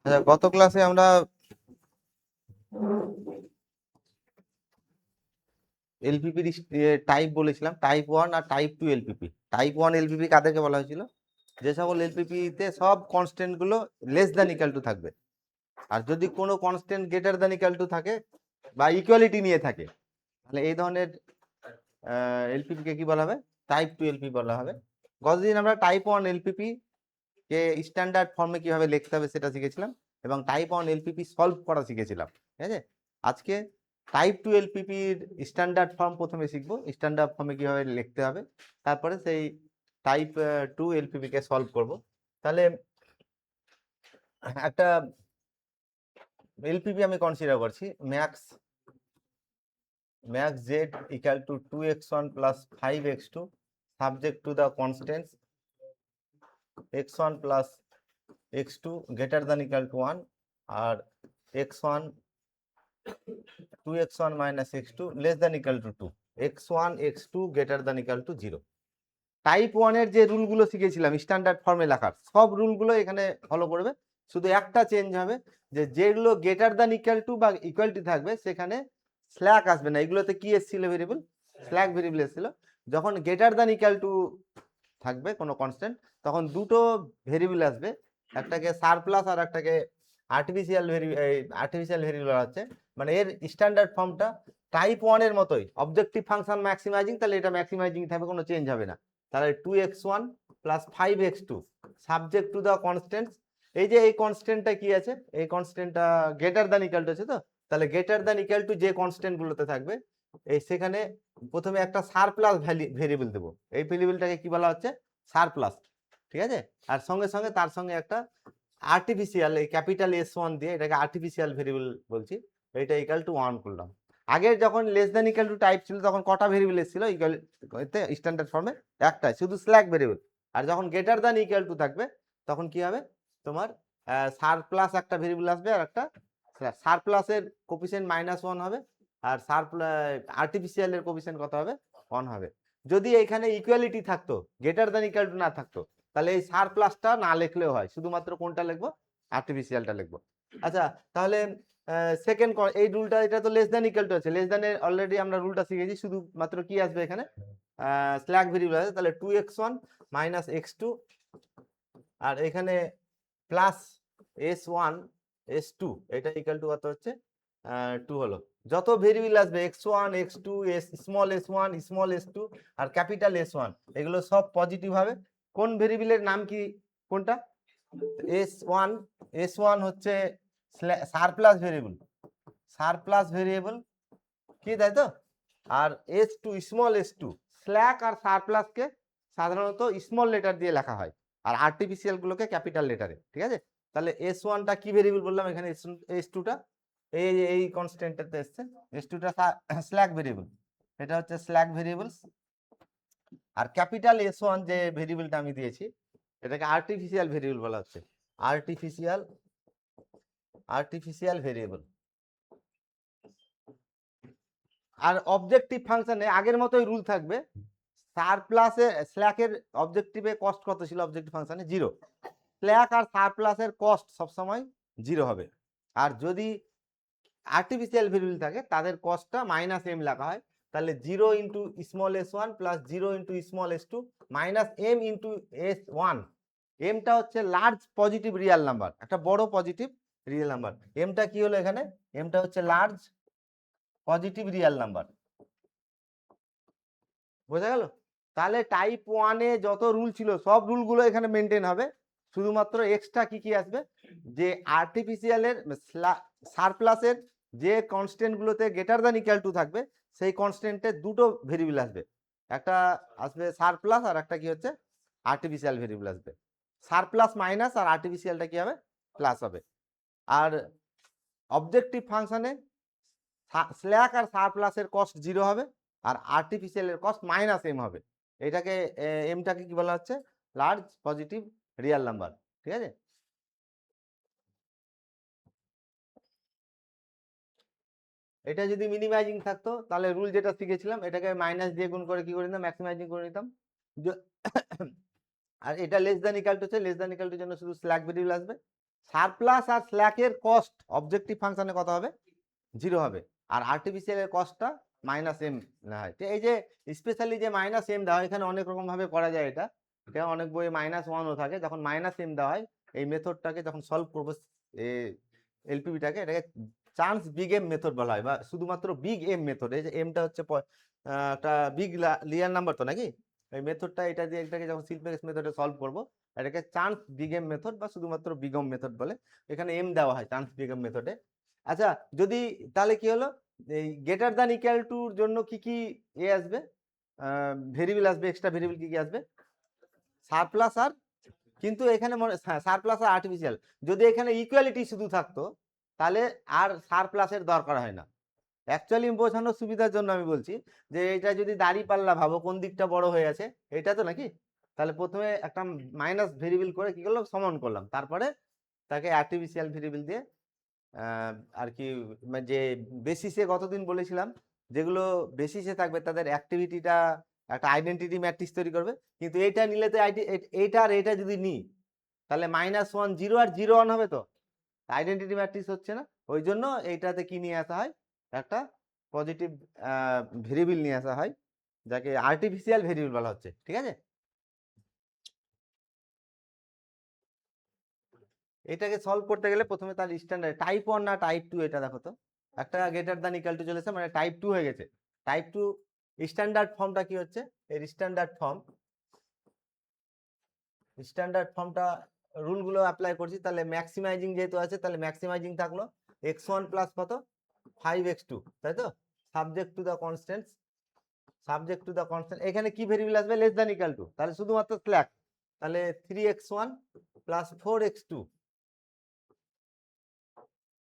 আচ্ছা, গত ক্লাসে আমরা এলপিপির টাইপ বলেছিলাম, টাইপ 1 আর টাইপ 2 এলপিপি। টাইপ 1 এলপিপি কাদেরকে বলা হয়েছিল? যে সকল এলপিপিতে সব কনস্ট্যান্ট গুলো লেস দ্যান ইকুয়াল টু থাকবে, আর যদি কোনো constant greater than equal two থাকে বা ইকুয়ালিটি নিয়ে থাকে, তাহলে এই ধরনের এলপিপি কে কি বলা হবে? টাইপ 2 এলপিপি বলা হবে। গতদিন আমরা টাইপ 1 এলপিপি কে স্ট্যান্ডার্ড ফর্মে কিভাবে লিখতে হবে সেটা শিখেছিলাম, এবং টাইপ 1 এলপিপি সলভ করা শিখেছিলাম। ঠিক আছে, আজকে টাইপ 2 এলপিপির স্ট্যান্ডার্ড ফর্ম প্রথমে শিখবো, স্ট্যান্ডার্ড ফর্মে কিভাবে লিখতে হবে, তারপরে সেই টাইপ 2 এলপিপি কে সলভ করব। তাহলে একটা এলপিপি আমি কনসিডার করছি, max Z equal to 2x1 plus 5x2 subject to the constraints x1 plus x2 greater than equal to 1 আর x1 2x1 minus x2 less than equal to 2, x1 x2 greater than equal to 0। Type 1 এর যে রুলগুলো শিখেছিলাম standard ফর্মে লেখার, সব রুলগুলো এখানে follow করবে, শুধু একটা চেঞ্জ হবে, যে যেগুলো গ্রেটার দ্যান ইকুয়াল টু বা ইকুয়ালিটি থাকবে সেখানে স্ল্যাক আসবে না। এগুলোতে কি এসেছিল? ভেরিয়েবল স্ল্যাক ভেরিয়েবল এসেছিল। যখন গ্রেটার দ্যান ইকুয়াল টু থাকবে কোনো কনস্ট্যান্ট, তখন দুটো ভেরিয়েবল আসবে, একটাকে সারপ্লাস আর একটাকে আর্টিফিশিয়াল ভেরিয়েবল হচ্ছে। মানে এর স্ট্যান্ডার্ড ফর্মটা টাইপ 1 এর মতোই, অবজেক্টিভ ফাংশন ম্যাক্সিমাইজিং, তাহলে এটা ম্যাক্সিমাইজিং থাকবে, কোনো চেঞ্জ হবে না। তাহলে 2x1 plus 5x2 subject to the constants. এই যে এই কনস্ট্যান্টটা কি আছে? এই কনস্ট্যান্টটা গ্রেটার দ্যান ইকুয়াল টু আছে, তো তাহলে গ্রেটার দ্যান ইকুয়াল টু যে কনস্ট্যান্ট গুলোতে থাকবে, এই সেখানে প্রথমে একটা সারপ্লাস ভেরিয়েবল দেবো। এই ভেরিয়েবলটাকে কি বলা হচ্ছে? সারপ্লাস। ঠিক আছে, আর সঙ্গে সঙ্গে তার সঙ্গে একটা আর্টিফিশিয়াল, এই ক্যাপিটাল S1 দিয়ে এটাকে আর্টিফিশিয়াল ভেরিয়েবল বলছি, এটা ইকুয়াল টু 1 করলাম। আগে যখন less than equal two type ছিল তখন কটা ভেরিয়েবল এসেছিল ইকুয়াল স্ট্যান্ডার্ড ফর্মে? একটাই, শুধু স্ল্যাক ভেরিয়েবল। আর যখন গ্রেটার দ্যান ইকুয়াল টু থাকবে তখন কি হবে? তোমার সারপ্লাস একটা ভেরিয়েবল আসবে, আর একটা সারপ্লাসের কোফিসিয়েন্ট -1 হবে, আর আর্টিফিশিয়াল এর কোফিসিয়েন্ট কত হবে? 1 হবে। যদি এখানে ইকুয়ালিটি থাকতো, গ্রেটার দ্যান ইকুয়াল টু না থাকতো, তাহলে এই সারপ্লাসটা না লিখলেও হয়, শুধুমাত্র কোনটা লিখবো? আর্টিফিশিয়ালটা লিখবো। আচ্ছা, তাহলে সেকেন্ড এই রুলটা, এটা তো লেস দ্যান ইকুয়াল টু আছে, লেস দ্যান এর অলরেডি আমরা রুলটা শিখেছি, শুধুমাত্র কি আসবে এখানে? স্ল্যাক ভেরিয়েবল আছে, তাহলে 2x1 মাইনাস x2, আর এখানে প্লাস s1 s2, এটা ইকুয়াল টু কত হচ্ছে? 2 হলো। যত ভেরিয়েবল আসবে x1 x2 small s1 small s2 আর ক্যাপিটাল S1, এগুলো সব পজিটিভ হবে। কোন ভেরিয়েবলের নাম কি? কোনটা? S1। S1 হচ্ছে সারপ্লাস ভেরিয়েবল, সারপ্লাস ভেরিয়েবল কি, তাই তো? আর S2 স্মল s2, স্ল্যাক আর সারপ্লাসকে সাধারণত স্মল লেটার দিয়ে লেখা হয়, আর আর্টিফিশিয়াল গুলোকে ক্যাপিটাল লেটারে। ঠিক আছে, তাহলে S1টা কি ভেরিয়েবল বললাম এখানে? S2টা এই কনস্ট্যান্টটাতে এসছে, S2টা স্ল্যাক ভেরিয়েবল, এটা হচ্ছে স্ল্যাক ভেরিয়েবলস। আর ক্যাপিটাল S1 যে ভেরিয়েবলটা আমি দিয়েছি, এটাকে আর্টিফিশিয়াল ভেরিয়েবল বলা হচ্ছে, আর্টিফিশিয়াল ভেরিয়েবল। আর অবজেক্টিভ ফাংশনে আগের মতোই রুল থাকবে, সারপ্লাসে স্ল্যাকের অবজেক্টিভে কস্ট কত ছিল? অবজেক্টিভ ফাংশনে 0। স্ল্যাক আর সারপ্লাসের কস্ট সবসময় 0 হবে। আর যদি আর্টিফিশিয়াল ভেরিয়েবল থাকে তাদের কস্টটা -m লেখা হয়, তাহলে 0 into small s1 plus 0 into small s2 minus m into s1। এমটা হচ্ছে লার্জ পজিটিভ রিয়েল নাম্বার, একটা বড় পজিটিভ রিয়েল নাম্বার। এমটা কি হলো এখানে? এমটা হচ্ছে লার্জ পজিটিভ রিয়েল নাম্বার। বোঝা গেল? তাহলে টাইপ 1 এ যত রুল ছিল সব রুলগুলো এখানে মেনটেন হবে, শুধুমাত্র এক্সট্রা কি কি আসবে? যে আর্টিফিশিয়ালের সারপ্লাসের যে কনস্ট্যান্ট গুলোতে গ্রেটার দ্যান ইকুয়াল টু থাকবে, সেই কনস্ট্যান্টে দুটো ভেরিয়েবল আসবে, একটা আসবে সারপ্লাস আর একটা কি হচ্ছে? আর্টিফিশিয়াল ভেরিয়েবল আসবে। সারপ্লাস মাইনাস আর আর্টিফিশিয়ালটা কি হবে? প্লাস হবে। আর অবজেক্টিভ ফাংশনে স্ল্যাক আর সারপ্লাসের কস্ট 0 হবে, আর আর্টিফিশিয়ালের কস্ট -m হবে। এটাকে এমটাকে কি বলা হচ্ছে? Large positive real number. ঠিক আছে, এটা যদি মিনিমাইজিং থাকতো তাহলে রুল যেটা শিখেছিলাম এটাকে মাইনাস দিয়ে গুণ করে কি করে নিতাম? ম্যাক্সিমাইজিং করে নিতাম। আর এটা লেস দ্যান ইকাল টু হচ্ছে, লেস দ্যান ইকাল টুর জন্য শুধু স্ল্যাক ভেরিয়েবল আসবে। সারপ্লাস আর স্ল্যাকের কস্ট অবজেক্টিভ ফাংশনে কত হবে? 0 হবে। আর আর্টিফিশিয়াল এর কস্টটা -m না হয়। তো এই যে স্পেশালি যে -m দেওয়া হয়, এখানে অনেক রকম ভাবে করা যায় এটা। এটা অনেক বইয়ে -1ও থাকে। যখন -m দেওয়া হয়, এই মেথডটাকে যখন সলভ করবো এলপিবিটাকে, এটাকে চান্স বিগ এম মেথড বলা হয়, বা শুধুমাত্র বিগ এম মেথড। এই যে এমটা হচ্ছে একটা বিগ রিয়েল নাম্বার তো নাকি, এই মেথডটা এটা দিয়ে এটাকে যখন সিম্পলেক্স মেথডে সলভ করবো, এটাকে চান্স বিগ এম মেথড বা শুধুমাত্র বিগ এম মেথড বলে। এখানে এম দেওয়া হয় চান্স বিগ এম মেথডে। আচ্ছা, যদি তাহলে কি হলো, এই গ্রেটার দ্যান ইকুয়াল টুর জন্য কি কি আসবে, ভেরিয়েবল আসবে, এক্সট্রা ভেরিয়েবল কি কি আসবে? সারপ্লাস আর, কিন্তু এখানে সারপ্লাস আর আর্টিফিশিয়াল। যদি এখানে ইকুয়ালিটি শুধু থাকতো তাহলে আর সারপ্লাসের দরকার হয় না। অ্যাকচুয়ালি বোঝানোর সুবিধার জন্য আমি বলছি যে এটা যদি দাঁড়িপাল্লা ভাবো, কোন দিকটা বড় হয়ে আছে, এটা তো নাকি। তাহলে প্রথমে একটা মাইনাস ভেরিয়েবল করে কি করলাম, সমান করলাম, তারপরে তাকে আর্টিফিশিয়াল ভেরিয়েবল দিয়ে আর কি, যে বেসিসে কতদিন বলেছিলাম, যেগুলো বেসিসে থাকবে তাদের অ্যাক্টিভিটিটা একটা আইডেন্টিটি ম্যাট্রিক্স তৈরি করবে। কিন্তু এইটা নিলে তো এইটা আর এইটা যদি নিই, তাহলে -1 0 আর 0 1 হবে, তো আইডেন্টিটি ম্যাট্রিক্স হচ্ছে না। ওই জন্য এইটাতে কি নিয়ে আসা হয়, একটা পজিটিভ ভেরিয়েবল নিয়ে আসা হয়, যাকে আর্টিফিশিয়াল ভেরিয়েবল বলা হচ্ছে। ঠিক আছে, এটাকে সলভ করতে গেলে প্রথমে তার স্ট্যান্ডার্ড টাইপ 1 না টাইপ 2, এটা দেখো তো। একটা গ্রেটার দ্যান ইকুয়াল টু চলেছে, মানে টাইপ 2 হয়ে গেছে। টাইপ 2 স্ট্যান্ডার্ড ফর্মটা কি হচ্ছে, এর স্ট্যান্ডার্ড ফর্মটা রুলগুলো অ্যাপ্লাই করছি। তাহলে ম্যাক্সিমাইজিং যেহেতু আছে, তাহলে ম্যাক্সিমাইজিং থাকলো x1 প্লাস কত, 5x2, তাই তো, সাবজেক্ট টু দ্য কনস্ট্যান্টস, এখানে কি ভেরিয়েবল আসবে, লেস দ্যান ইকুয়াল টু, তাহলে শুধুমাত্র স্ল্যাক। তাহলে 3x1 প্লাস 4x2,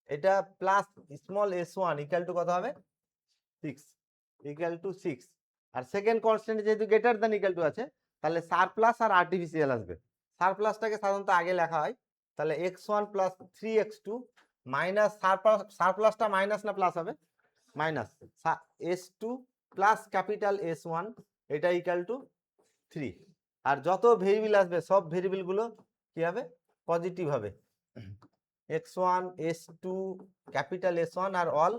এটা plus small s1 equal to কত হবে, 6, ইকুয়াল টু 6। আর সেকেন্ড কনস্ট্যান্ট যেহেতু গ্রেটার দ্যান ইকুয়াল টু আছে, তাহলে সারপ্লাস আর আর্টিফিশিয়াল আসবে। সারপ্লাসটাকে সাধারণত আগে লেখা হয়। তাহলে x1 প্লাস 3x2 মাইনাস সারপ্লাসটা মাইনাস না প্লাস হবে, minus s2 plus capital S1, এটা ইকুয়াল টু 3। আর যত ভেরিয়েবল আসবে সব ভেরিয়েবল গুলো কি হবে, পজিটিভ হবে। x1 s2 ক্যাপিটাল S1 আর অল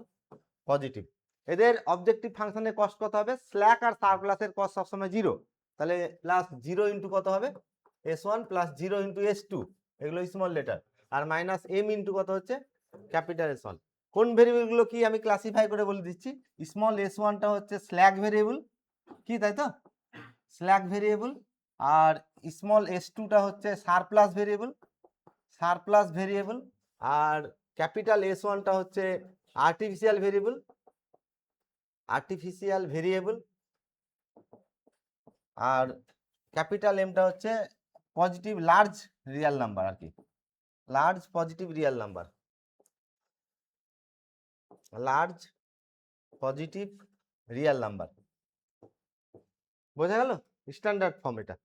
পজিটিভ। এদের অবজেক্টিভ ফাংশনের কস্ট কত হবে, স্ল্যাক আর সারপ্লাসের কস্ট সবসময় 0। তাহলে প্লাস 0 ইন্টু কত হবে, s1 প্লাস 0 ইন্টু s2, এগুলো স্মল লেটার, আর মাইনাস m ইন্টু কত হচ্ছে, ক্যাপিটাল S1। কোন ভেরিয়েবল গুলো কি আমি ক্লাসিফাই করে বলে দিচ্ছি। স্মল s1টা হচ্ছে স্ল্যাক ভেরিয়েবল, কি তাই তো, স্ল্যাক ভেরিয়েবল। আর স্মল s2টা হচ্ছে সারপ্লাস ভেরিয়েবল। আর ক্যাপিটাল S1টা হচ্ছে আর্টিফিশিয়াল ভেরিয়েবল। আর ক্যাপিটাল এমটা হচ্ছে পজিটিভ লার্জ রিয়েল নাম্বার, আর কি large positive real number, large positive real number. বোঝা গেল স্ট্যান্ডার্ড ফর্ম এটা।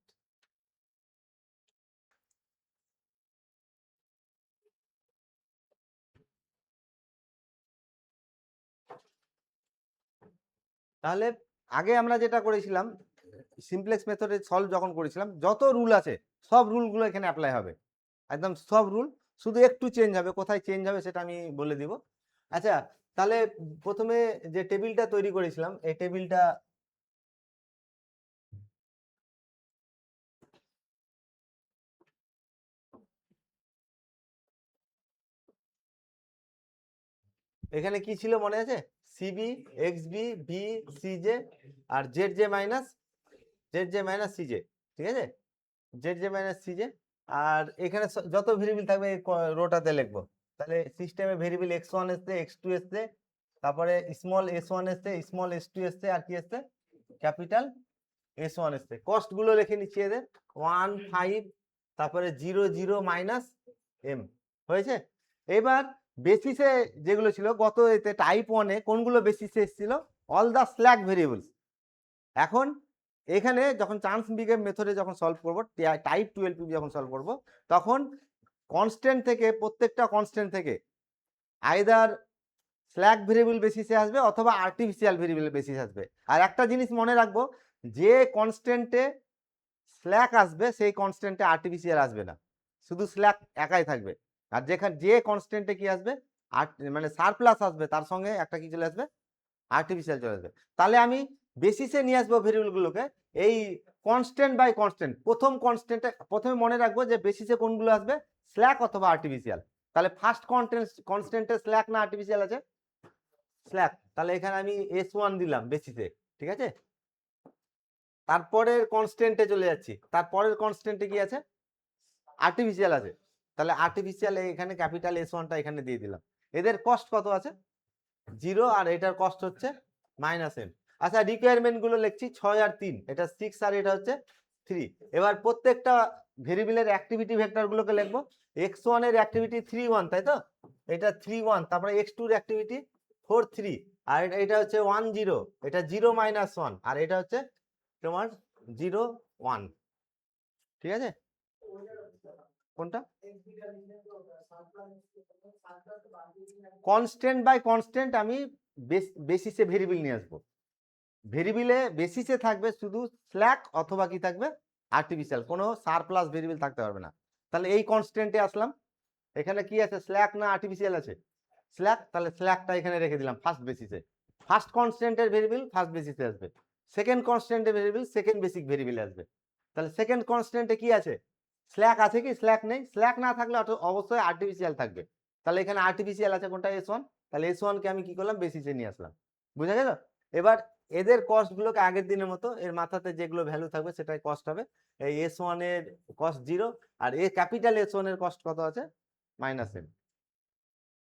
তাহলে আগে আমরা যেটা করেছিলাম, সিমপ্লেক্স মেথডে সলভ যখন করেছিলাম, যত রুল আছে সব রুলগুলো এখানে অ্যাপ্লাই হবে, একদম সব রুল, শুধু একটু চেঞ্জ হবে, কোথায় চেঞ্জ হবে সেটা আমি বলে দিব। আচ্ছা, তাহলে প্রথমে যে টেবিলটা তৈরি করেছিলাম, এই টেবিলটা এখানে কি ছিল মনে আছে, সিবি, এক্সবি, বি, সিজে আর জেড জে মাইনাস সিজে, ঠিক আছে, জেড জে মাইনাস সিজে। আর এখানে যত ভেরিয়েবল থাকবে রোটাতে লিখবো। তাহলে সিস্টেমে ভেরিয়েবল x1 এসছে, x2 এসছে, তারপরে স্মল s1 এসছে, স্মল s2 এসছে, আর কি এসছে, ক্যাপিটাল S1 এসছে। কস্ট গুলো লিখে নিচ্ছি এদের, 1 5, তারপরে 0 0 মাইনাস m হয়েছে। এবার বেসিসে যেগুলো ছিল গত এতে টাইপ 1-এ কোনগুলো বেসিসে এসেছিল, অল দা স্ল্যাক ভেরিয়েবলস। এখন এখানে যখন চান্স বিগেম মেথডে যখন সলভ করব, টাইপ 12 যখন সলভ করব, তখন কনস্ট্যান্ট থেকে, প্রত্যেকটা কনস্ট্যান্ট থেকে আইদার স্ল্যাক ভেরিয়েবল বেসিসে আসবে অথবা আর্টিফিশিয়াল ভেরিয়েবল বেসিস আসবে। আর একটা জিনিস মনে রাখবো, যে কনস্ট্যান্টে স্ল্যাক আসবে সেই কনস্ট্যান্টে আর্টিফিশিয়াল আসবে না, শুধু স্ল্যাক একাই থাকবে। আর যেখানে যে কনস্ট্যান্টে কি আসবে, মানে সারপ্লাস আসবে, তার সঙ্গে একটা কি চলে আসবে, আর্টিফিশিয়াল চলে আসবে। তাহলে আমি বেসিসে নিয়ে আসবো ভেরিয়েবলগুলোকে এই কনস্ট্যান্ট বাই কনস্ট্যান্ট। প্রথম কনস্ট্যান্টে প্রথমে মনে রাখবো যে বেসিসে কোনগুলো আসবে, স্ল্যাক অথবা আর্টিফিশিয়াল। তাহলে ফার্স্ট কনস্ট্যান্টে স্ল্যাক না আর্টিফিশিয়াল আছে, স্ল্যাক। তাহলে এখানে আমি S1 দিলাম বেসিসে, ঠিক আছে। তারপরের কনস্ট্যান্টে চলে যাচ্ছি, তারপরের কনস্ট্যান্টে কি আছে, আর্টিফিশিয়াল আছে। তাহলে আর্টিফিশিয়াল এখানে ক্যাপিটাল S1টা এখানে দিয়ে দিলাম। এদের কস্ট কত আছে, 0, আর এটার কস্ট হচ্ছে -m। আচ্ছা, রিকোয়ারমেন্ট গুলো লিখছি 6 আর 3, এটা 6 আর এটা হচ্ছে 3। এবার প্রত্যেকটা ভেরিয়েবলের অ্যাক্টিভিটি ভেক্টর গুলোকে লিখবো। x1 এর অ্যাক্টিভিটি 3 1, তাই তো, এটা 3 1। তারপরে x2 এর অ্যাক্টিভিটি 4 3, আর এটা হচ্ছে 1 0, এটা 0 -1, আর এটা হচ্ছে তোমার 0 1, ঠিক আছে। কোনটা, কনস্ট্যান্ট বাই কনস্ট্যান্ট আমি বেসিসে ভেরিয়েবল নিয়ে আসবো। ভেরিয়েবলে বেসিসে থাকবে শুধু স্ল্যাক অথবা কি থাকবে, আর্টিফিশিয়াল, কোনো সারপ্লাস ভেরিয়েবল থাকতে পারবে না। তাহলে এই কনস্ট্যান্টে আসলাম, এখানে কি আছে, স্ল্যাক না আর্টিফিশিয়াল আছে, স্ল্যাক। তাহলে স্ল্যাকটা এখানে রেখে দিলাম ফার্স্ট বেসিসে। ফার্স্ট কনস্ট্যান্টের ভেরিয়েবল ফার্স্ট বেসিসে আসবে, সেকেন্ড কনস্ট্যান্টের ভেরিয়েবল সেকেন্ড বেসিক ভেরিয়েবলে আসবে। তাহলে সেকেন্ড কনস্ট্যান্টে কি আছে, স্ল্যাক আছে কি, স্ল্যাক নেই। স্ল্যাক না থাকলে অবশ্যই আর্টিফিশিয়াল থাকবে। তাহলে এখানে আর্টিফিশিয়াল আছে কোনটা, S1। তাহলে S1 কে আমি কি করলাম, বেসিসে নিয়ে আসলাম। বুঝা গেল। এবার এদের কস্ট গুলোকে আগের দিনের মতো, এর মাথাতে যেগুলো ভ্যালু থাকবে সেটাই কস্ট হবে। এই S1 এর কস্ট 0, আর ক্যাপিটাল S1 এর কস্ট কত আছে, -m।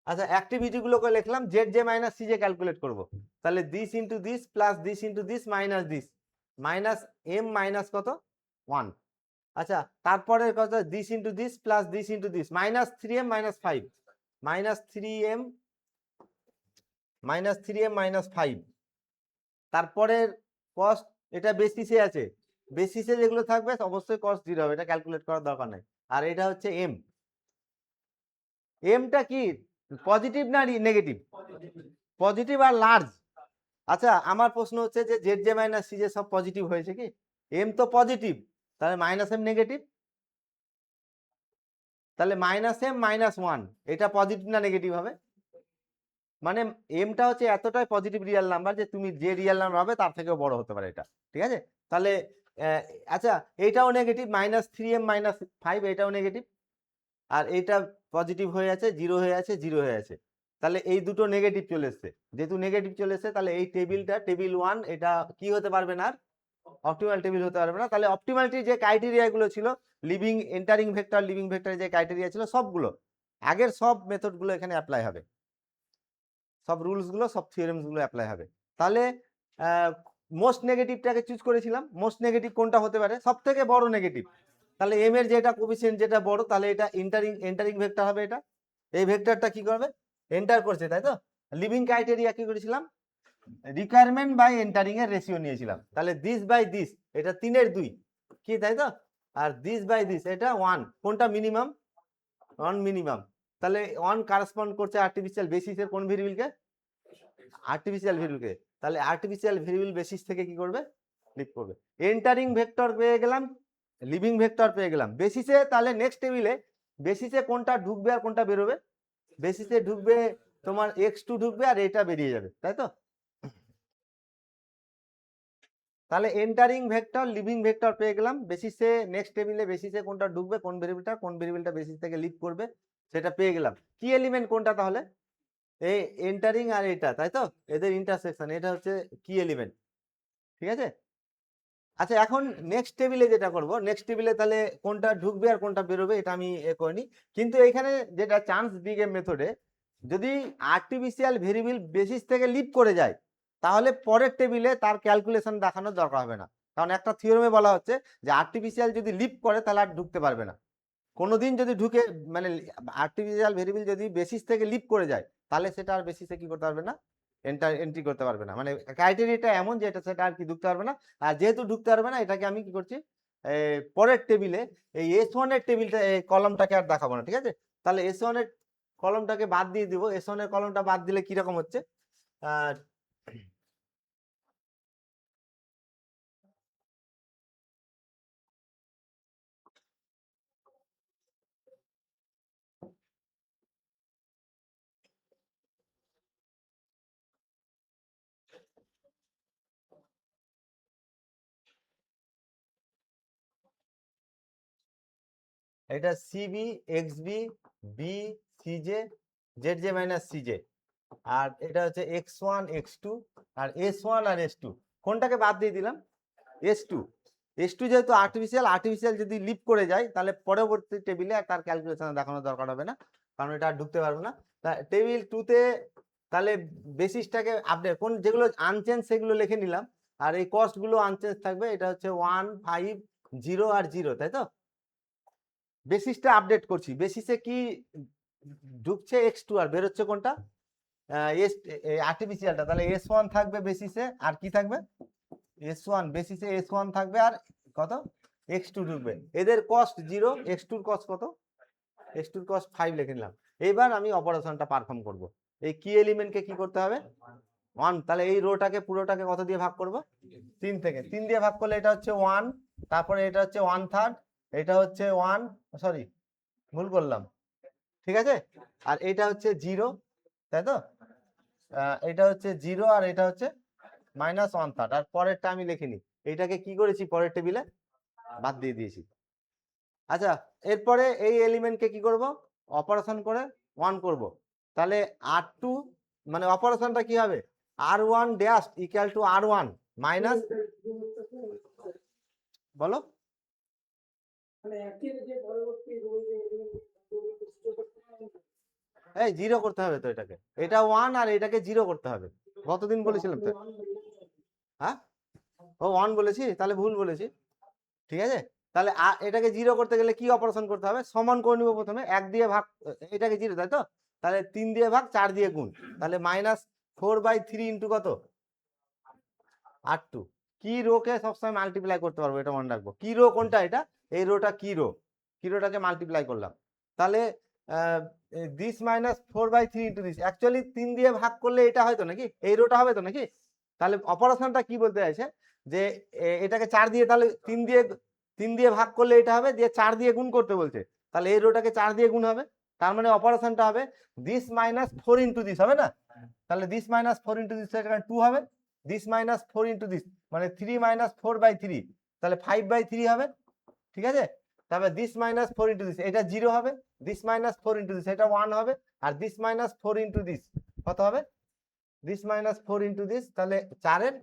আচ্ছা, অ্যাক্টিভিটি গুলোকে লিখলাম, Z J minus C J calculate করব। তাহলে this into this plus this into this minus this, -m minus কত, 1। আচ্ছা, তারপরে কত, this into this plus this into this, -3m -5, -3m -5। তারপরের কস্ট, এটা বেসিসে আছে, বেসিসে যেগুলো থাকবে অবশ্যই কস্ট 0 হবে, এটা ক্যালকুলেট করার দরকার নাই। আর এটা হচ্ছে এম, এমটা কি পজিটিভ না নেগেটিভ, পজিটিভ আর লার্জ। আচ্ছা, আমার প্রশ্ন হচ্ছে যে Z J minus C J সব পজিটিভ হয়েছে কি, এম তো পজিটিভ, তাহলে -m নেগেটিভ। তাহলে -m -1, এটা পজিটিভ না নেগেটিভ হবে, মানে এমটা হচ্ছে এতটাই পজিটিভ রিয়েল নাম্বার যে তুমি যে রিয়েল নাম্বার হবে তার থেকেও বড় হতে পারে এটা, ঠিক আছে। তাহলে আচ্ছা, এটাও নেগেটিভ, -3m -5, এটাও নেগেটিভ। আর এইটা পজিটিভ হয়ে আছে, 0 হয়ে আছে, 0 হয়ে আছে। তাহলে এই দুটো নেগেটিভ চলে এসছে, যেহেতু নেগেটিভ চলে এসছে তাহলে এই টেবিলটা, টেবিল 1, এটা কি হতে পারবে না, অপটিমাল টেবিল হতে পারবে না। তাহলে অপটিমালিটির যে ক্রাইটেরিয়া গুলো ছিল, লিভিং এন্টারিং ভেক্টর লিভিং ভেক্টরের যে ক্রাইটেরিয়া ছিল সবগুলো, আগের সব মেথড গুলো এখানে অ্যাপ্লাই হবে, সব রুলস গুলো, সব থিওরেমস গুলো অ্যাপ্লাই হবে। তাহলে মোস্ট নেগেটিভটাকে চুজ করেছিলাম, মোস্ট নেগেটিভ কোনটা হতে পারে, সব থেকে বড় নেগেটিভ। তাহলে এম এর যেটা কোফিসিয়েন্ট যেটা বড়, তাহলে এটা এন্টারিং ভেক্টর হবে। এটা এই ভেক্টরটা কি করবে, এন্টার করছে, তাই তো। লিভিং ক্রাইটেরিয়া কি করেছিলাম, রিকোয়ারমেন্ট বাই এন্টারিং এর রেশিও নিয়েছিলাম। তাহলে দিস বাই দিস, এটা 3 এর 2 কি, তাই তো। আর দিস বাই দিস, এটা 1, কোনটা মিনিমাম, 1 মিনিমাম। তাহলে 1 কারেসপন্ড করছে আর্টিফিশিয়াল বেসিসের কোন ভেরিয়েবলকে, আর্টিফিশিয়াল ভেরিয়েবলকে। তাহলে আর্টিফিশিয়াল ভেরিয়েবল বেসিস থেকে কি করবে, লিভ করবে। এন্টারিং ভেক্টর পেয়ে গেলাম, লিভিং ভেক্টর পেয়ে গেলাম বেসিসে। তাহলে নেক্সট টেবিলে বেসিসে কোনটা ঢুকবে আর কোনটা বেরোবে, বেসিসে ঢুকবে তোমার x2 ঢুকবে আর এটা বেরিয়ে যাবে, তাই তো। তাহলে এন্টারিং ভেক্টর লিভিং ভেক্টর পেয়ে গেলাম বেসিসে। নেক্সট টেবিলে বেসিসে কোনটা ঢুকবে, কোন ভেরিয়েবলটা বেসিস থেকে লিভ করবে, সেটা পেয়ে গেলাম। কি এলিমেন্ট কোনটা, তাহলে এই এন্টারিং আর এটা, তাই তো, এদের ইন্টারসেকশন, এটা হচ্ছে কি এলিমেন্ট, ঠিক আছে। আচ্ছা, এখন নেক্সট টেবিলে যেটা করব, নেক্সট টেবিলে তাহলে কোনটা ঢুকবে আর কোনটা বেরোবে এটা আমি করিনি। কিন্তু এখানে যেটা চান্স বি গেম মেথডে, যদি আর্টিফিশিয়াল ভেরিয়েবল বেসিস থেকে লিভ করে যায় তাহলে পরের টেবিলে তার ক্যালকুলেশন দেখানোর দরকার হবে না। কারণ একটা থিওরেমে বলা হচ্ছে যে আর্টিফিশিয়াল যদি লিভ করে তাহলে আর ঢুকতে পারবে না। কোনোদিন যদি ঢুকে, মানে আর্টিফিশিয়াল ভেরিয়েবল যদি বেসিস থেকে লিভ করে যায় তাহলে সেটা আর বেসিসে কি করতে পারবে না, এন্ট্রি করতে পারবে না। মানে ক্রাইটেরিয়াটা এমন যে এটা সেটা আর কি ঢুকতে পারবে না। আর যেহেতু ঢুকতে পারবে না, এটাকে আমি কি করছি, পরের টেবিলে এই S1 এর টেবিলটা, কলামটাকে আর দেখাবো না, ঠিক আছে। তাহলে S1 এর কলমটাকে বাদ দিয়ে দিব। S1 এর কলমটা বাদ দিলে কি রকম হচ্ছে, আহ এটা সিবি এক্সবি বি সিজে জেড মাইনাস সিজে, আর এটা হচ্ছে x1 x2 আর s1 আর s2। কোনটাকে বাদ দিয়ে দিলাম? s2। s2 যেহেতু আর্টিফিশিয়াল যদি লিপ করে যায় তাহলে পরবর্তী টেবিলে তার ক্যালকুলেশন দেখানোর দরকার হবে না, কারণ এটা আর ঢুকতে পারবে না। তা টেবিল 2তে তাহলে বেসিসটাকে আপডেট কোন যেগুলো আনচেঞ্জ সেগুলো লিখে নিলাম, আর এই কস্টগুলো আনচেঞ্জ থাকবে। এটা হচ্ছে 1 5 0 আর 0, তাই তো? বেসিসটা আপডেট করছি, বেসিসে কি ঢুকছে x2 আর বেরোচ্ছে কোনটা আর্টিফিশিয়ালটা, তাহলে s1 থাকবে বেসিসে, আর কি থাকবে s1 বেসিসে s1 থাকবে, আর কত x2 ঢুকবে। এদের কস্ট 0, x2 এর কস্ট কত? x2 এর কস্ট 5 লিখে নিলাম। এবার আমি অপারেশনটা পারফর্ম করব। এই কি এলিমেন্টকে কি করতে হবে? 1। তাহলে এই রোটাকে পুরোটাকে কত দিয়ে ভাগ করব? 3 থেকে। 3 দিয়ে ভাগ করলে এটা হচ্ছে 1, তারপরে এটা হচ্ছে 1/3, এটা হচ্ছে 1, সরি ভুল করলাম, ঠিক আছে। আর এটা হচ্ছে 0, তাই তো? এটা হচ্ছে 0 আর এটা হচ্ছে -1/3। আর পরেরটা আমি লিখিনি, এইটাকে কি করেছি পরের টেবিলে বাদ দিয়ে দিয়েছি। আচ্ছা, এরপরে এই এলিমেন্টকে কি করব? অপারেশন করে 1 করব। তাহলে r2 মানে অপারেশনটা কি হবে? r1 dash equal to r1 minus, বলো এই 0 করতে হবে তো এটাকে, এটা 1 আর এটাকে 0 করতে হবে। কতদিন বলেছিলাম তো? হ্যাঁ, ও 1 বলেছি, তাহলে ভুল বলেছি, ঠিক আছে। তাহলে এটাকে 0 করতে গেলে কি অপারেশন করতে হবে? সমান করে নিব প্রথমে, 1 দিয়ে ভাগ, এটাকে 0, তাই তো? তাহলে 3 দিয়ে ভাগ, 4 দিয়ে গুণ, তাহলে -4/3 ইন্টু কত? r2। কি রোকে সবসময় মাল্টিপ্লাই করতে পারবো, এটা মনে রাখবো। কি রো কোনটা? এটা এই রোটা কি রো, কি রোটাকে মাল্টিপ্লাই করলাম। তাহলে দিস -4/3 ইন্টু দিস, অ্যাকচুয়ালি 3 দিয়ে ভাগ করলে এটা হয়তো নাকি এই রোটা হবে তো নাকি? তাহলে অপারেশনটা কি বলতে চাইছে যে এটাকে 4 দিয়ে, তাহলে 3 দিয়ে ভাগ করলে এটা হবে, দিয়ে 4 দিয়ে গুণ করতে বলছে, তাহলে এই রোটাকে 4 দিয়ে গুণ হবে। তার মানে অপারেশনটা হবে দিস -4 ইন্টু দিস, হবে না? তাহলে দিস -4 ইন্টু দিস, এখানে 2 হবে। দিস -4 ইন্টু দিস মানে 3 -4/3, তাহলে 5/3 হবে, ঠিক আছে। তারপরে দিস -4 ইন্টু দিস, এটা 0 হবে। দিস -4 ইন্টু দিস, এটা 1 হবে। আর দিস -4 ইন্টু দিস কত হবে? দিস -4 ইন্টু দিস, তাহলে 4 এর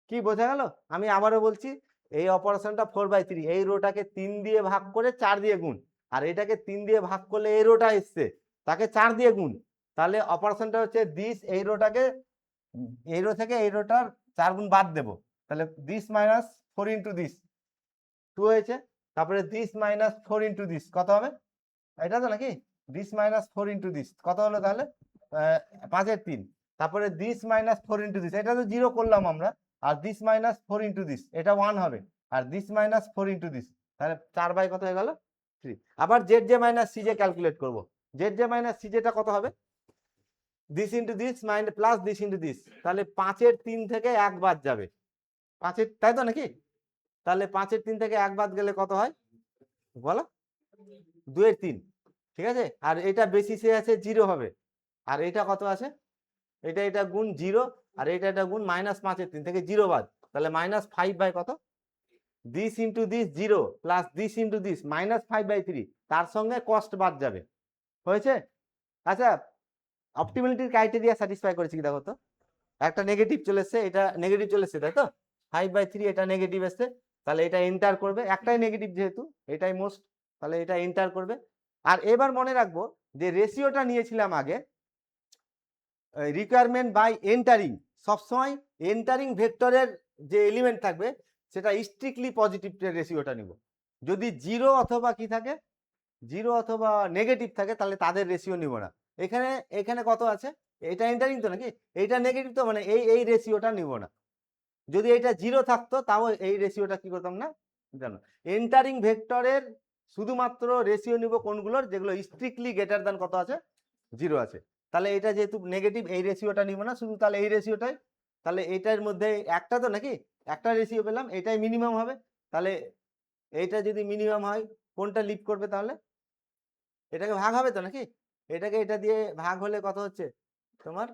কি বোঝা গেল? আমি আবারও বলছি, এই অপারেশনটা 4/3, এই রোটাকে 3 দিয়ে ভাগ করে 4 দিয়ে গুণ, আর এটাকে 3 দিয়ে ভাগ করলে এই রোটা এসছে, তাকে 4 দিয়ে গুণ, তাহলে অপারেশনটা হচ্ছে দিস, এই রোটাকে এই রো থেকে এই রোটার 4 গুণ বাদ দেব, তাহলে দিস -4 ইন্টু দিস 2 হয়েছে। তারপরে দিস -4 ইন্টু দিস কত হবে? এটা তো নাকি দিস -4 ইন্টু দিস কত হলো তাহলে? 5-এর 3। তারপরে দিস -4 ইন্টু দিস, এটা তো 0 করলাম আমরা। আর দিস -4 ইন্টু দিস, এটা 1 হবে। আর দিস -4 ইন্টু দিস, তাহলে 4 কত হয়ে গেল? 3। আবার zj ক্যালকুলেট করব। zj কত হবে? This into this plus this into this, তাহলে 5-এর 3 থেকে 1 বাদ যাবে, 5-এর, তাই তো নাকি? তাহলে 5-এর 3 থেকে 1 বাদ গেলে কত হয় বলো? 2-এর 3, ঠিক আছে। আর এটা বেসিসে আছে 0 হবে। আর এটা কত আছে? এটা গুণ 0, আর এটা গুণ -5-এর 3 থেকে 0 বাদ, তাহলে -5 কত? This into this 0 plus this into this -5/3, তার সঙ্গে কস্ট বাদ যাবে, হয়েছে। আচ্ছা, অপটিমালিটির ক্রাইটেরিয়া স্যাটিসফাই করেছি কি দেখো তো। একটা নেগেটিভ চলে এসছে, এটা নেগেটিভ চলে এসছে, তাই তো? 5/3 এটা নেগেটিভ এসছে, তাহলে এটা এন্টার করবে, একটাই নেগেটিভ যেহেতু এটাই মোস্ট, তাহলে এটা এন্টার করবে। আর এবার মনে রাখবো যে রেশিওটা নিয়েছিলাম আগে, রিকোয়ারমেন্ট বাই এন্টারিং, সবসময় এন্টারিং ভেক্টরের যে এলিমেন্ট থাকবে সেটা স্ট্রিক্টলি পজিটিভ রেশিওটা নিব। যদি 0 অথবা কি থাকে, 0 অথবা নেগেটিভ থাকে, তাহলে তাদের রেশিও নিব না। এখানে এখানে কত আছে? এটা এন্টারিং তো নাকি, এইটা নেগেটিভ, তো মানে এই রেশিওটা নিব না। যদি এটা 0 থাকতো তাও এই রেশিওটা কি করতাম না, জানো। এন্টারিং ভেক্টরের শুধুমাত্র রেশিও নিব কোনগুলোর, যেগুলো স্ট্রিক্টলি গ্রেটার দ্যান কত আছে, 0 আছে। তাহলে এটা যেহেতু নেগেটিভ, এই রেশিওটা নিব না, শুধু তাহলে এই রেশিওটাই। তাহলে এইটার মধ্যে একটা তো নাকি, একটা রেশিও পেলাম, এটাই মিনিমাম হবে। তাহলে এইটা যদি মিনিমাম হয়, কোনটা লিড করবে তাহলে? এটাকে ভাগ হবে তো নাকি, এটাকে এটা দিয়ে ভাগ হলে কত হচ্ছে তোমার?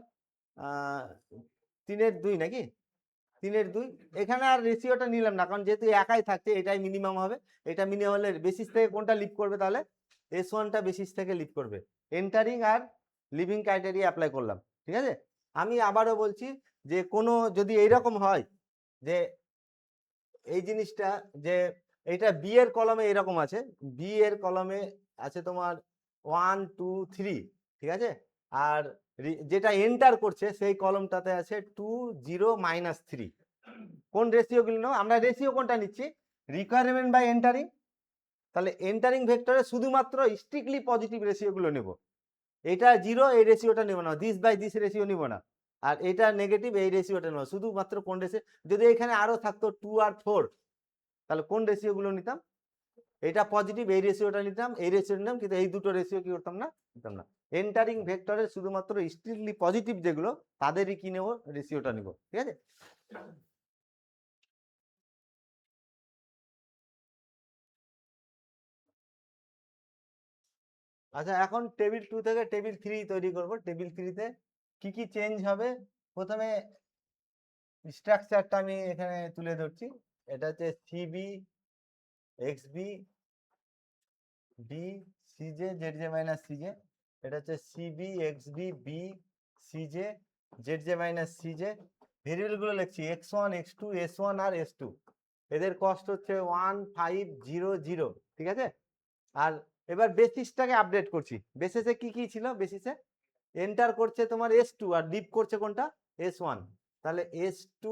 3-এর 2 নাকি, 3/2। এখানে আর রেশিওটা নিলাম না, কারণ যেহেতু একাই থাকছে এটাই মিনিমাম হবে। এটা মিনিমাম হলে বেসিস থেকে কোনটা লিভ করবে, তাহলে S1টা বেসিস থেকে লিভ করবে। এন্টারিং আর লিভিং ক্রাইটেরিয়া অ্যাপ্লাই করলাম, ঠিক আছে। আমি আবারও বলছি যে কোনো যদি এইরকম হয় যে এই জিনিসটা, যে এটা বি এর কলমে এরকম আছে, বি এর কলমে আছে তোমার 1 2 3, ঠিক আছে। আর যেটা এন্টার করছে সেই কলমটাতে আছে 2 0 -3। কোন রেশিওগুলো নাও, আমরা রেশিও কোনটা নিচ্ছি, রিকোয়ারমেন্ট বাই এন্টারিং। তাহলে এন্টারিং ভেক্টরে শুধুমাত্র স্ট্রিক্টলি পজিটিভ রেশিওগুলো নেব। এটা 0, এই রেশিওটা নেব না, দিস বাই দিস রেশিও নিব না। আর এটা নেগেটিভ, এই রেশিওটা নেব। শুধুমাত্র কোন রেশিও, যদি এখানে আরো থাকতো 2 আর 4, তাহলে কোন রেশিওগুলো নিতাম, এটা পজিটিভ, এই রেশিওটা নিতাম, এই রেশিও নিতাম, কিন্তু এই দুটো রেশিও কি করতাম না, নিতাম না। এন্টারিং ভেক্টরের শুধুমাত্র স্ট্রিক্টলি পজিটিভ যেগুলো তাদেরই কি নেব, রেশিওটা নিব, ঠিক আছে। আচ্ছা, এখন টেবিল 2 থেকে টেবিল 3 তৈরি করব। টেবিল 3 তে কি কি চেঞ্জ হবে, প্রথমে স্ট্রাকচারটা আমি এখানে তুলে ধরছি। এটা হচ্ছে সিবি এক্সবি বি সিজে জেড মাইনাস সিজে। এটা হচ্ছে সিবি এক্সবি বি সিজে জেড সিজে। ভেরিয়েবল গুলো লিখছি x1 x2 s1 আর s2। এদের কস্ট হচ্ছে 1 5 0 0, ঠিক আছে। আর এবার বেসিসটাকে আপডেট করছি। বেসিসে কি কি ছিল, বেসিসে এন্টার করছে তোমার s2 আর লিভ করছে কোনটা, s1। তাহলে s2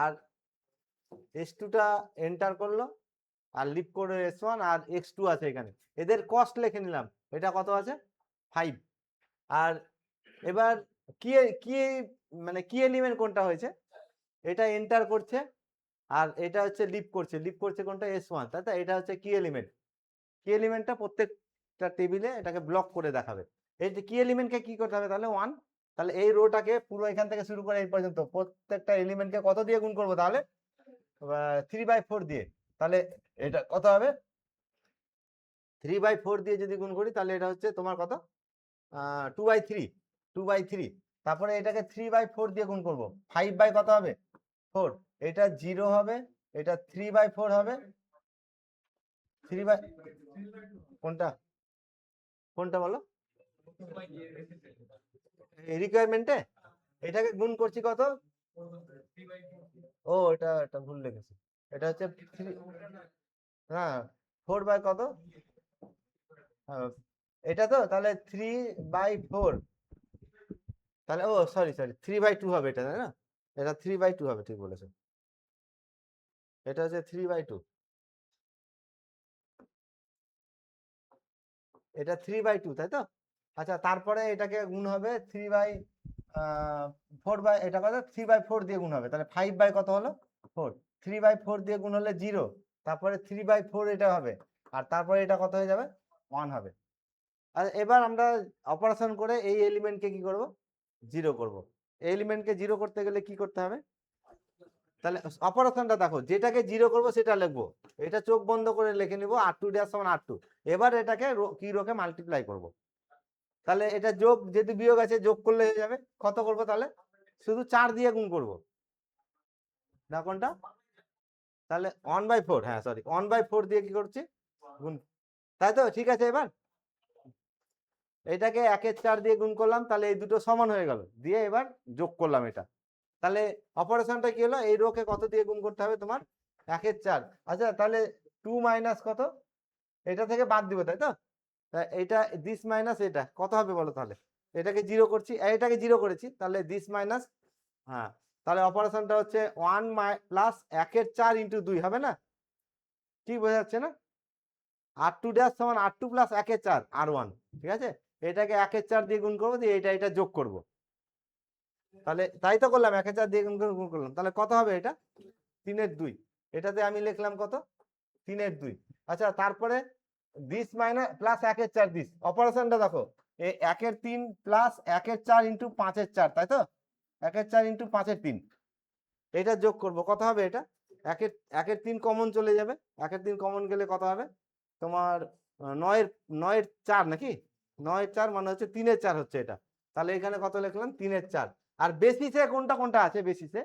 আর s2টা এন্টার করলো আর লিভ করে s1, আর x2 আছে এখানে। এদের কস্ট লিখে নিলাম, এটা কত আছে 5। আর এবার কি কি মানে কি এলিমেন্ট কোনটা হয়েছে, এটা এন্টার করছে আর এটা হচ্ছে লিভ করছে। লিভ করছে কোনটা, s1, তাই তো। এটা হচ্ছে কি এলিমেন্ট, কি এলিমেন্টটা প্রত্যেকটা টেবিলে এটাকে ব্লক করে দেখাবে। এই কি এলিমেন্টকে কি করতে হবে, তাহলে 1। তাহলে এই রোটাকে পুরো এখান থেকে শুরু করে এই পর্যন্ত প্রত্যেকটা এলিমেন্টকে কত দিয়ে গুণ করবো, তাহলে 3/4 দিয়ে। তাহলে এটা কত হবে, 3/4 দিয়ে যদি গুণ করি তাহলে এটা হচ্ছে তোমার কত, 2/3। 2/3। তারপরে এটাকে 3/4 দিয়ে গুণ করব, 5 বাই কত হবে 4। এটা 0 হবে, এটা 3/4 হবে। 3 বাই কোনটা, কোনটা বলো, রিকোয়ারমেন্টে এটাকে গুণ করছি কত, ও এটা এটা ভুল লিখেছি। এটা হচ্ছে 3, হ্যাঁ 4 বাই কত, হ্যাঁ, এটা তো তাহলে 3/4। তাহলে ও সরি সরি 3/2 হবে এটা, তাই না। এটা 3/2 হবে, ঠিক বলেছো। এটা হচ্ছে 3/2, এটা 3/2, তাই তো। আচ্ছা, তারপরে এটাকে গুণ হবে 3/4 এটা কত, 3/4 দিয়ে গুণ হবে, তাহলে 5 বাই কত হলো 4। 3/4 দিয়ে গুণ হলে 0, তারপরে 3/4 এটা হবে, আর তারপরে এটা কত হয়ে যাবে 1 হবে। আর এবার আমরা অপারেশন করে এই এলিমেন্টকে কি করব, 0 করব। এই এলিমেন্টকে 0 করতে গেলে কি করতে হবে, তাহলে অপারেশনটা দেখো, যেটাকে 0 করব সেটা লিখবো। এটা চোখ বন্ধ করে লিখে নিব r2 ড্যাশ সমান r2। এবার এটাকে কি রোকে মাল্টিপ্লাই করব। তাহলে এটা যোগ, যেহেতু বিয়োগ আছে যোগ করলে হয়ে যাবে। কত করব তাহলে, শুধু 4 দিয়ে গুণ করব না কোনটা, তাহলে 1/4, হ্যাঁ সরি 1/4 দিয়ে কি করছি গুণ, তাই তো, ঠিক আছে। এবার এটাকে 1/4 দিয়ে গুণ করলাম, তাহলে এই দুটো সমান হয়ে গেল, দিয়ে এবার যোগ করলাম এটা। তাহলে অপারেশনটা কি হলো, এই রোকে কত দিয়ে গুণ করতে হবে তোমার 1/4। আচ্ছা, তাহলে 2 মাইনাস কত, এটা থেকে বাদ দিব, তাই তো। এটা দিস মাইনাস এটা কত হবে বলো, তাহলে এটাকে 0 করছি, এটাকে 0 করেছি, তাহলে দিস মাইনাস, হ্যাঁ। তাহলে অপারেশনটা হচ্ছে 1 প্লাস 1/4 ইন্টু 2 হবে না, ঠিক বোঝা যাচ্ছে না। r2 ড্যাশ সমান r2 প্লাস 1/4 r1, ঠিক আছে। এটাকে 1/4 দিয়ে গুণ করবো, দিয়ে এটা যোগ করব। তাহলে তাই তো করলাম, 1/4 দিয়ে গুণ করলাম, তাহলে কত হবে এটা 3/2। এটাতে আমি লিখলাম কত 3/2। আচ্ছা, তারপরে দিস মাইনাস প্লাস 1/4 দিস, অপারেশনটা দেখো, 1/3 প্লাস 1/4 ইন্টু 5/4, তাই তো। 1/4 ইন্টু 5/3, এটা যোগ করব, কত হবে এটা 1/3 কমন চলে যাবে। 1/3 কমন গেলে কত হবে তোমার 9/4 নাকি, 9/4 মানে হচ্ছে 3/4 হচ্ছে এটা। তাহলে এখানে কত লিখলাম 3/4। আর বেসিসে কোনটা কোনটা আছে, বেসিসে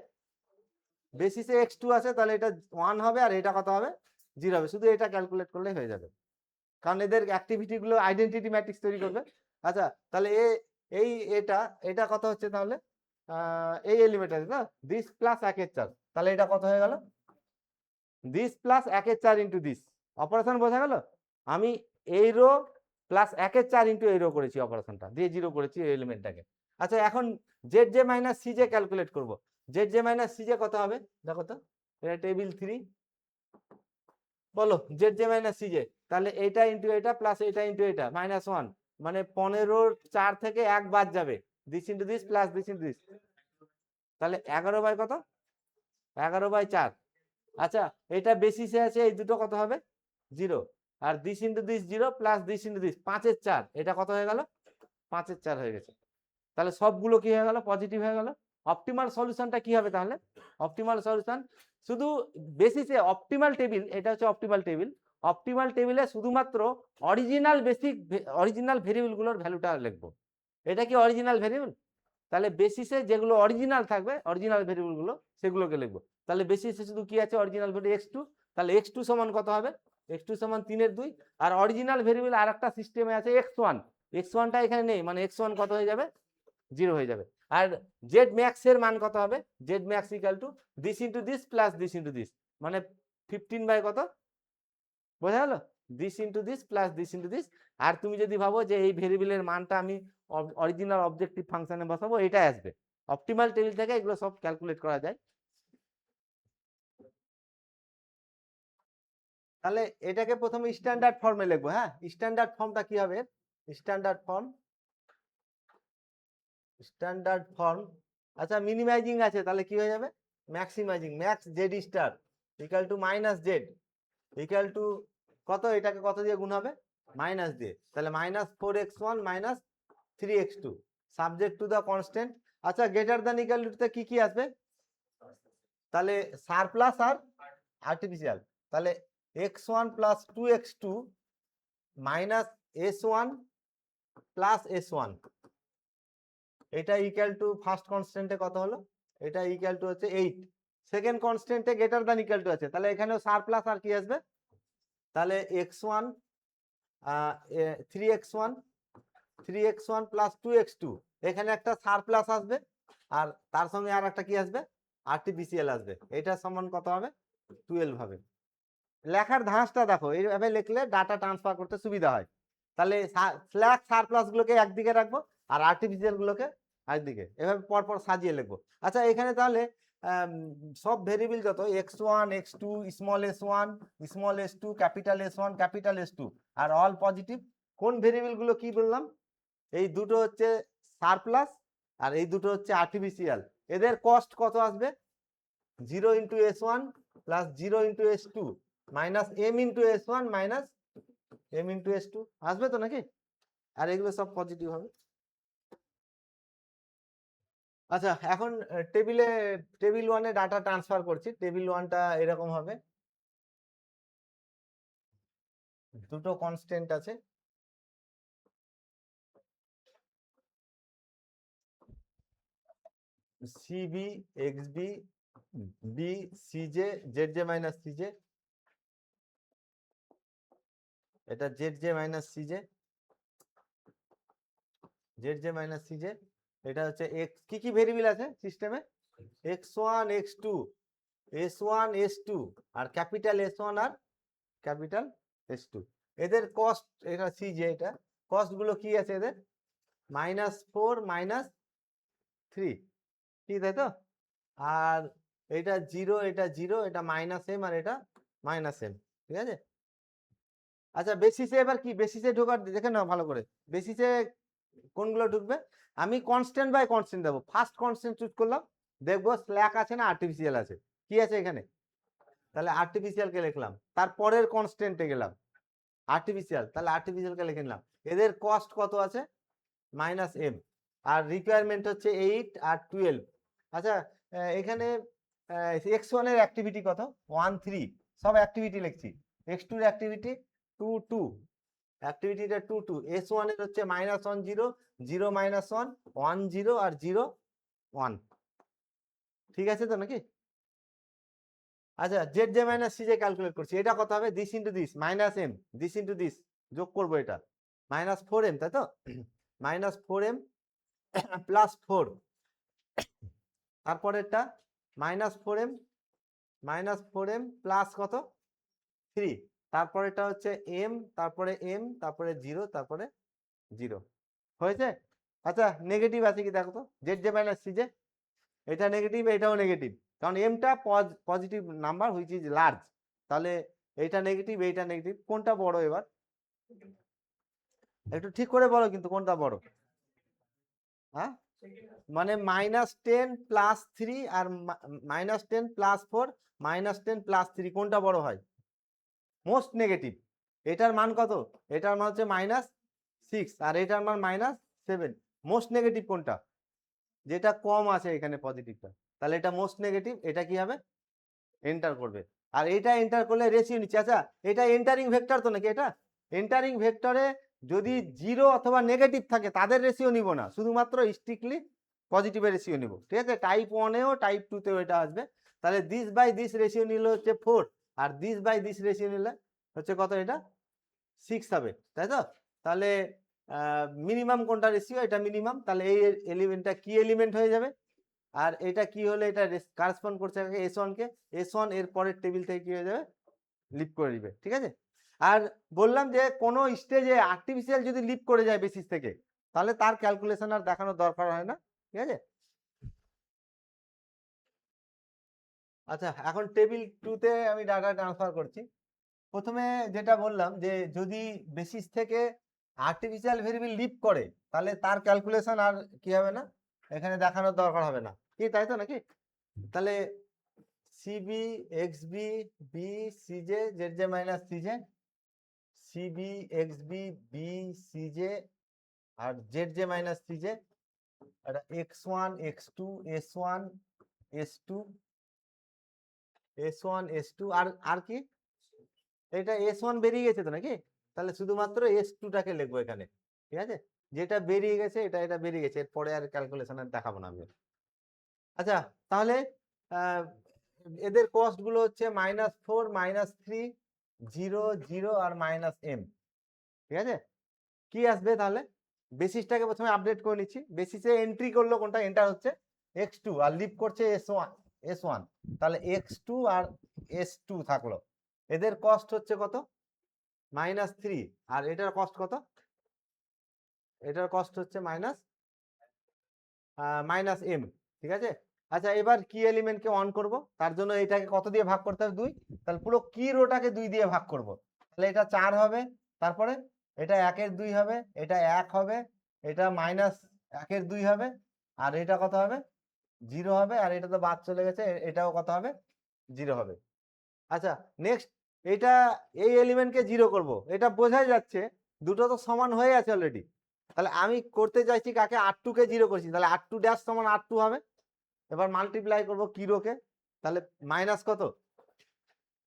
বেসিসে x2 আছে তাহলে এটা 1 হবে আর এটা কত হবে 0 হবে, শুধু এটা ক্যালকুলেট করলেই হয়ে যাবে, কারণ এদের অ্যাক্টিভিটি গুলো আইডেন্টিটি ম্যাট্রিক্স তৈরি করবে। আচ্ছা তাহলে এই এটা এটা কত হচ্ছে তাহলে এই এলিমেন্ট আছে না, দিস প্লাস 1/4, তাহলে এটা কত হয়ে গেল this plus 1/4 into this. Operation বোঝা গেল? আমি এই রো প্লাস 1/4 ইন্টু এই রো করেছি, অপারেশনটা দিয়ে 0 করেছি এই এলিমেন্টটাকে। আচ্ছা এখন Z J minus C J calculate করবো। Z J minus C J কত হবে দেখো তো, এটা টেবিল 3, বলো Z J minus C J, তাহলে এটা ইন্টু এটা প্লাস এটা ইন্টু এটা -1, মানে 15-4 থেকে 1 বাদ যাবে, this into this plus this into this, তাহলে 11/কত 11/4। আচ্ছা এটা বেসিসে আছে, এই দুটো কত হবে 0, আর this into this 0 plus this into this 5/4, এটা কত হয়ে গেল 5/4 হয়ে গেছে। তাহলে সবগুলো কি হয়ে গেল পজিটিভ হয়ে গেল। অপটিমাল সলিউশনটা কি হবে তাহলে, অপটিমাল সলিউশন শুধু বেসিসে অপটিমাল টেবিল, এটা হচ্ছে অপটিমাল টেবিল, অপটিমাল টেবিলে শুধুমাত্র অরিজিনাল বেসিক অরিজিনাল ভেরিয়েবল গুলোর ভ্যালুটা লিখবো। এটা কি অরিজিনাল ভেরিয়েবল, তাহলে বেসিসে যেগুলো অরিজিনাল থাকবে অরিজিনাল ভেরিয়েবল গুলো সেগুলোকে লিখবো। তাহলে বেসিসে শুধু কি আছে অরিজিনাল ভ্যালু x2, তাহলে x2 সমান কত হবে x2 সমান 3/2, আর অরিজিনাল ভেরিয়েবল আর একটা সিস্টেমে আছে x1, x1টা এখানে নেই, মানে x1 কত হয়ে যাবে 0 হয়ে যাবে। আর জেড ম্যাক্স এর মান কত হবে, Z max equal to this into this plus this into this, মানে 15/কত বোঝা গেল, this into this plus this into this. আর তুমি যদি ভাবো যে এই ভেরিয়েবলের মানটা আমি অরিজিনাল অবজেক্টিভ ফাংশনে বসাবো, এটা আসবে। অপটিমাল টেবিল থেকে এগুলো সব ক্যালকুলেট করা যায়। তাহলে এটাকে প্রথমে স্ট্যান্ডার্ড ফর্মে লিখবো। হ্যাঁ স্ট্যান্ডার্ড ফর্মটা কি হবে, স্ট্যান্ডার্ড ফর্ম স্ট্যান্ডার্ড ফর্ম আচ্ছা মিনিমাইজিং আছে তাহলে কি হয়ে যাবে maximising, max Z star equal to minus Z equal two কত, এটাকে কত দিয়ে গুণ হবে মাইনাস দিয়ে, তাহলে -4x1 -3x2 subject to the constant. আচ্ছা গ্রেটার দ্যান ইকুয়াল টু তে কি কি আসবে, তাহলে সারপ্লাস আর আর্টিফিশিয়াল, তাহলে x1 plus 2x2 minus s1 plus s1, এটা ইকুয়াল টু ফার্স্ট কনস্ট্যান্টে কত হলো, এটা ইকুয়াল টু হচ্ছে 8, সেকেন্ড কনস্ট্যান্টে গ্রেটার দ্যান ইকুয়াল টু আছে, তাহলে এখানেও সারপ্লাস আর কি আসবে, তাহলে x1 3x1 প্লাস 2x2, এখানে একটা সারপ্লাস আসবে, আর তার সঙ্গে আর একটা কি আসবে আর্টিফিশিয়াল আসবে, এটা সমান কত হবে 12 হবে। লেখার ধাঁচটা দেখো, এইভাবে লিখলে ডাটা ট্রান্সফার করতে সুবিধা হয়। তাহলে স্ল্যাক সারপ্লাস গুলোকে একদিকে রাখবো আর আর্টিফিশিয়াল গুলোকে আরেকদিকে, এভাবে পরপর সাজিয়ে লিখবো। আচ্ছা এখানে তাহলে সব ভেরিয়েবল যত x1 x2 small s1 small s2 capital s1 capital s2 আর অল পজিটিভ, কোন ভেরিয়েবল গুলো কি বললাম, এই দুটো হচ্ছে সারপ্লাস আর এই দুটো হচ্ছে আর্টিফিশিয়াল, এদের কস্ট কত আসবে 0 into s1 plus 0 into s2 minus m into s1 minus m into s2 আসবে তো নাকি, আর এগুলো সব পজিটিভ হবে। আচ্ছা এখন টেবিল 1-এ ডাটা ট্রান্সফার করছি, টেবিল 1টা এরকম হবে, দুটো কনস্ট্যান্ট আছে, সিবি এক্সবি বি সিজে জেড জে মাইনাস সিজে, এটা জেড জে মাইনাস সিজে জেড জে মাইনাস সিজে, এটা হচ্ছে এক্স, কি কি ভেরিয়েবল আছে সিস্টেমে x1 x2 s1 s2 আর ক্যাপিটাল s1 আর ক্যাপিটাল s2, এদের কস্ট এটা সিজে, এটা কস্ট গুলো কি আছে এদের -4 -3 ঠিক তাই তো, আর এটা 0 এটা 0 এটা -m আর এটা -m, ঠিক আছে। আচ্ছা বেসিসে এবার কি, বেসিসে ঢোকার দেখে নাও ভালো করে, বেসিসে কোনগুলো ঢুকবে, আমি কনস্ট্যান্ট বাই কনস্ট্যান্ট দেবো, ফার্স্ট কনস্ট্যান্ট চুজ করলাম, দেখবো স্ল্যাক আছে না আর্টিফিশিয়াল আছে, কি আছে এখানে, তাহলে আর্টিফিশিয়ালকে লিখলাম, তারপরের কনস্ট্যান্টে গেলাম আর্টিফিশিয়াল, তাহলে আর্টিফিশিয়ালকে লিখে নিলাম, এদের কস্ট কত আছে -m, আর রিকোয়ারমেন্ট হচ্ছে 8 আর 12। আচ্ছা এখানে x1 এর অ্যাক্টিভিটি কত 1 3, সব অ্যাক্টিভিটি লিখছি, x2 এর অ্যাক্টিভিটি 2 2, অ্যাক্টিভিটিটা 2 2, s1 এর হচ্ছে -1 0 0 -1 1 0 আর 0 1, ঠিক আছে তো নাকি। আচ্ছা Z J minus C J calculate করছি, এটা কত হবে, this into this minus M, this into this যোগ করবো, এটা মাইনাস 4m, তাই তো, মাইনাস 4m প্লাস 4, তারপরেরটা মাইনাস 4m প্লাস কত 3, তারপরেটা হচ্ছে m, তারপরে m, তারপরে 0, তারপরে 0 হয়েছে। আচ্ছা নেগেটিভ আছে কি দেখো তো, Z J minus C J, এটা নেগেটিভ, এটাও নেগেটিভ, কারণ এমটা positive number which is large, তাহলে এইটা নেগেটিভ, এইটা নেগেটিভ, কোনটা বড় এবার একটু ঠিক করে বলো কিন্তু কোনটা বড়, হ্যাঁ মানে -10 প্লাস 3 আর -10 প্লাস 4 -10 প্লাস 3 কোনটা বড় হয়, মোস্ট নেগেটিভ, এটার মান কত, এটার মান হচ্ছে -6 আর এটার মান -7, মোস্ট নেগেটিভ কোনটা, যেটা কম আছে এখানে পজিটিভটা, তাহলে এটা মোস্ট নেগেটিভ, এটা কি হবে এন্টার করবে, আর এটা এন্টার করলে রেশিও নিচ্ছে। আচ্ছা এটা এন্টারিং ভেক্টর তো নাকি, এটা এন্টারিং ভেক্টরে যদি 0 অথবা নেগেটিভ থাকে তাদের রেশিও নিব না, শুধুমাত্র স্ট্রিক্টলি পজিটিভের রেশিও নিব, ঠিক আছে, টাইপ 1এও টাইপ 2তেও এটা আসবে, তাহলে দিস বাই দিস রেশিও নিলে হচ্ছে 4, আর দিস বাই দিস রেশিও নিলে হচ্ছে কত, এটা 6 হবে, তাই তো, তাহলে মিনিমাম কোনটা রেশিও, এটা মিনিমাম, তাহলে এই এলিমেন্টটা কি এলিমেন্ট হয়ে যাবে, আর এটা কি হলে এটা কারেসপন্ড করছে S1 কে, S1 এর পরের টেবিল থেকে কি হয়ে যাবে লিপ করে দিবে, ঠিক আছে। আর বললাম যে কোন স্টেজে আর্টিফিশিয়াল যদি লিপ করে যায় বেসিস থেকে, তাহলে তার ক্যালকুলেশন আর দেখানোর দরকার হয় না, ঠিক আছে। আচ্ছা এখন টেবিল 2 তে আমি ডাটা ট্রান্সফার করছি। প্রথমে যেটা বললাম যে যদি বেসিস থেকে আর্টিফিশিয়াল ভেরিয়েবল লিপ করে তাহলে তার ক্যালকুলেশন আর কি হবে না, এখানে দেখানোর দরকার হবে না, কি তাই তো নাকি, তাহলে সিবি এক্সবি বি সিজে জেড জে মাইনাস সিজে, সিবি এক্সবি বি সিজে আর জেড জে মাইনাস সিজে, এটা x1 x2 s1 s2 s1 s2 আর কি, এটা s1 বেরিয়ে গেছে তো নাকি, তাহলে শুধুমাত্র s2টাকে লিখবো এখানে, ঠিক আছে, যেটা বেরিয়ে গেছে এটা এটা বেরিয়ে গেছে, এরপরে আর ক্যালকুলেশন আর দেখাবো না আমি। আচ্ছা তাহলে এদের কস্ট গুলো হচ্ছে -4 -3 0 0 আর -m, ঠিক আছে। কি আসবে তাহলে, বেসিসটাকে প্রথমে আপডেট করে নিচ্ছি, বেসিসে এন্ট্রি করলো কোনটা, এন্টার হচ্ছে x2 আর লিভ করছে s1, তাহলে x2 আর s2 থাকলো, এদের কস্ট হচ্ছে কত -3, আর এটার কস্ট কত, এটার কস্ট হচ্ছে -m, ঠিক আছে। আচ্ছা এবার কি এলিমেন্টকে অন করব, তার জন্য এটাকে কত দিয়ে ভাগ করতে হবে 2, তাহলে পুরো কি রোটাকে 2 দিয়ে ভাগ করব, তাহলে এটা 4 হবে, তারপরে এটা 1 এর 2 হবে, এটা 1 হবে, এটা -1 এর 2 হবে, আর এটা কত হবে 0 হবে, আর এটা তো বাদ চলে গেছে, এটাও কত হবে 0 হবে। আচ্ছা নেক্সট এটা এই এলিমেন্টকে 0 করব, এটা বোঝাই যাচ্ছে দুটো তো সমান হয়ে আছে অলরেডি, তাহলে আমি করতে চাইছি কাকে, r2 কে 0 করছি, তাহলে r2 ড্যাশ সমান r2 হবে, এবার মাল্টিপ্লাই করব কিরোকে, তাহলে মাইনাস কত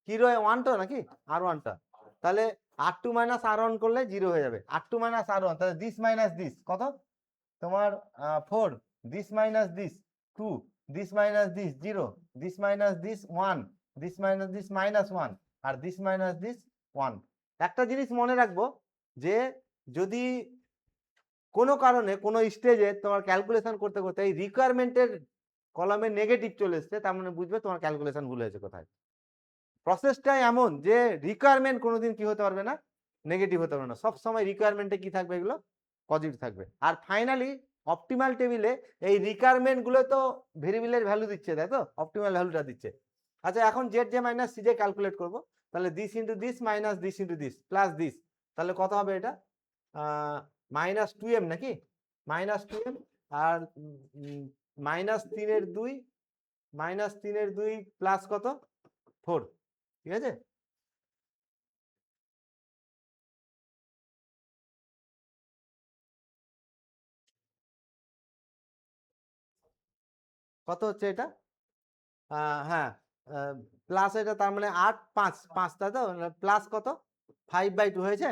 কিরো 1 তো নাকি r1টা, তাহলে r2 মাইনাস r1 করলে 0 হয়ে যাবে, r2 মাইনাস r1, তাহলে দিস মাইনাস দিস কত তোমার 4, this minus this 2, this minus this 0, this minus this 1, this minus this -1, আর দিস মাইনাস দিস 1। একটা জিনিস মনে রাখবো যে যদি কোনো কারণে কোনো স্টেজে তোমার ক্যালকুলেশন করতে করতে এই রিকোয়ারমেন্টের কলামে নেগেটিভ চলে এসছে, তার মানে বুঝবে তোমার ক্যালকুলেশন ভুল হয়েছে কোথায়। প্রসেসটাই এমন যে রিকোয়ারমেন্ট কোনোদিন কি হতে পারবে না, নেগেটিভ হতে পারবে না, সব সময় রিকোয়ারমেন্টে কি থাকবে, এগুলো পজিটিভ থাকবে। আর ফাইনালি অপটিমাল টেবিলে এই রিকোয়ারমেন্ট গুলো তো ভেরিয়েবলের ভ্যালু দিচ্ছে, তাই তো, অপটিমাল ভ্যালুটা দিচ্ছে। আচ্ছা এখন জেড জে মাইনাস সিজে ক্যালকুলেট করব, তাহলে this into this minus this into this plus this, তাহলে কত হবে এটা -2m নাকি, -2m, আর -3 এর 2 -3 এর 2 প্লাস কত 4, ঠিক আছে। কত হচ্ছে এটা, হ্যাঁ প্লাস এটা, তার মানে 8 5 5, তাই তো, প্লাস কত 5/2 হয়েছে।